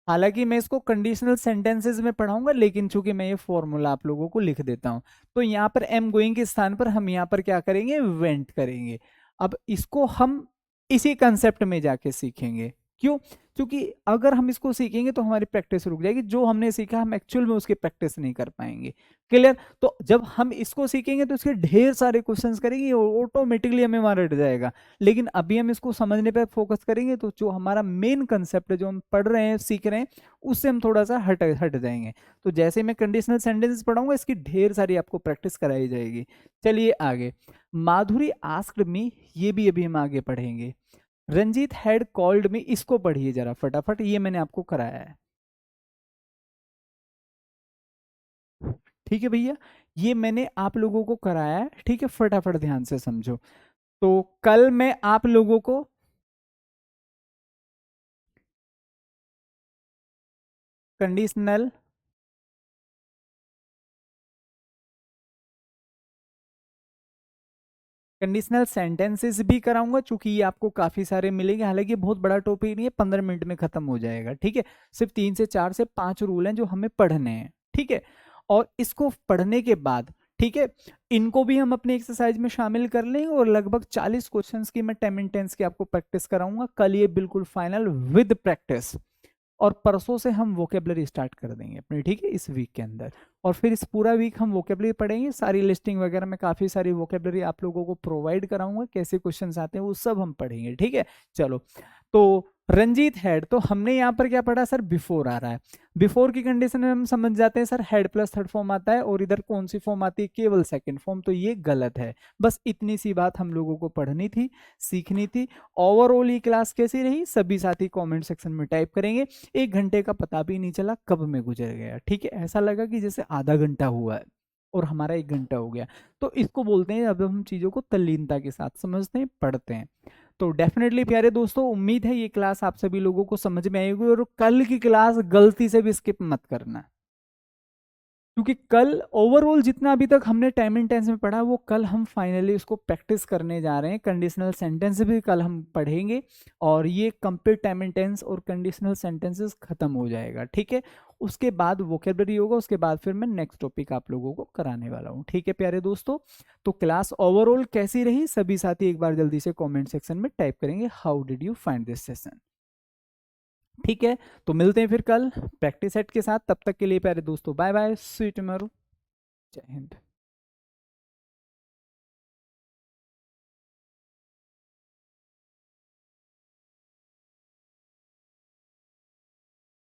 हालांकि मैं इसको कंडीशनल सेंटेंसेस में पढ़ाऊंगा, लेकिन चूंकि मैं ये फॉर्मूला आप लोगों को लिख देता हूं, तो यहां पर एम गोइंग के स्थान पर हम यहां पर क्या करेंगे? वेंट करेंगे। अब इसको हम इसी कंसेप्ट में जाके सीखेंगे। क्यों? क्योंकि अगर हम इसको सीखेंगे तो हमारी प्रैक्टिस रुक जाएगी, जो हमने सीखा हम एक्चुअल में उसकी प्रैक्टिस नहीं कर पाएंगे। क्लियर? तो जब हम इसको सीखेंगे तो इसके ढेर सारे क्वेश्चंस करेंगे, ऑटोमेटिकली हमें वहां रट जाएगा। लेकिन अभी हम इसको समझने पर फोकस करेंगे, तो जो हमारा मेन कंसेप्ट है, जो हम पढ़ रहे हैं सीख रहे हैं, उससे हम थोड़ा सा हट हट जाएंगे। तो जैसे मैं कंडीशनल सेंटेंसेस पढ़ाऊंगा, इसकी ढेर सारी आपको प्रैक्टिस कराई जाएगी। चलिए आगे, माधुरी आस्क्ड मी, ये भी अभी हम आगे पढ़ेंगे। रंजीत हैड कॉल्ड मी, इसको पढ़िए जरा फटाफट, ये मैंने आपको कराया है। ठीक है भैया, ये मैंने आप लोगों को कराया है। ठीक है, फटाफट ध्यान से समझो। तो कल मैं आप लोगों को कंडीशनल कंडीशनल सेंटेंसेस भी कराऊंगा, चूंकि ये आपको काफी सारे मिलेंगे। हालांकि ये बहुत बड़ा टॉपिक नहीं है, 15 मिनट में खत्म हो जाएगा। ठीक है, सिर्फ 3 से 4 से 5 रूल हैं जो हमें पढ़ने हैं। ठीक है, और इसको पढ़ने के बाद, ठीक है, इनको भी हम अपने एक्सरसाइज में शामिल कर लेंगे, और लगभग 40 क्वेश्चंस की मैं टाइम एंड टेंस की आपको प्रैक्टिस कराऊंगा कल, ये बिल्कुल फाइनल विद प्रैक्टिस। और परसों से हम वोकेबलरी स्टार्ट कर देंगे अपनी, ठीक है, इस वीक के अंदर। और फिर इस पूरा वीक हम वोकेबलरी पढ़ेंगे, सारी लिस्टिंग वगैरह में काफ़ी सारी वोकेबलरी आप लोगों को प्रोवाइड कराऊंगा, कैसे क्वेश्चंस आते हैं वो सब हम पढ़ेंगे। ठीक है, चलो। तो रंजीत हैड, तो हमने यहाँ पर क्या पढ़ा सर? बिफोर आ रहा है। बिफोर की कंडीशन में हम समझ जाते हैं sir, head plus third form आता है, और इधर कौन सी फॉर्म आती है? केवल सेकंड फॉर्म। तो ये गलत है। बस इतनी सी बात हम लोगों को पढ़नी थी, सीखनी थी। ओवरऑल ये क्लास कैसी रही, सभी साथी कमेंट सेक्शन में टाइप करेंगे। 1 घंटे का पता भी नहीं चला कब में गुजर गया। ठीक है, ऐसा लगा कि जैसे आधा घंटा हुआ है और हमारा 1 घंटा हो गया। तो इसको बोलते हैं अब हम चीज़ों को तल्लीनता के साथ समझते हैं, पढ़ते हैं। तो डेफिनेटली प्यारे दोस्तों, उम्मीद है ये क्लास आप सभी लोगों को समझ में आएगी, और कल की क्लास गलती से भी स्किप मत करना, क्योंकि कल ओवरऑल जितना अभी तक हमने टाइम एंड टेंस में पढ़ा, वो कल हम फाइनली उसको प्रैक्टिस करने जा रहे हैं। कंडीशनल सेंटेंस भी कल हम पढ़ेंगे, और ये कंप्लीट टाइम एंड टेंस और कंडीशनल सेंटेंसेस खत्म हो जाएगा। ठीक है, उसके बाद वोकेबलरी होगा, उसके बाद फिर मैं नेक्स्ट टॉपिक आप लोगों को कराने वाला हूँ। ठीक है प्यारे दोस्तों, तो क्लास ओवरऑल कैसी रही, सभी साथी एक बार जल्दी से कॉमेंट सेक्शन में टाइप करेंगे, how did you find this session. ठीक है, तो मिलते हैं फिर कल प्रैक्टिस सेट के साथ। तब तक के लिए प्यारे दोस्तों, bye bye, see you tomorrow. जय हिंद।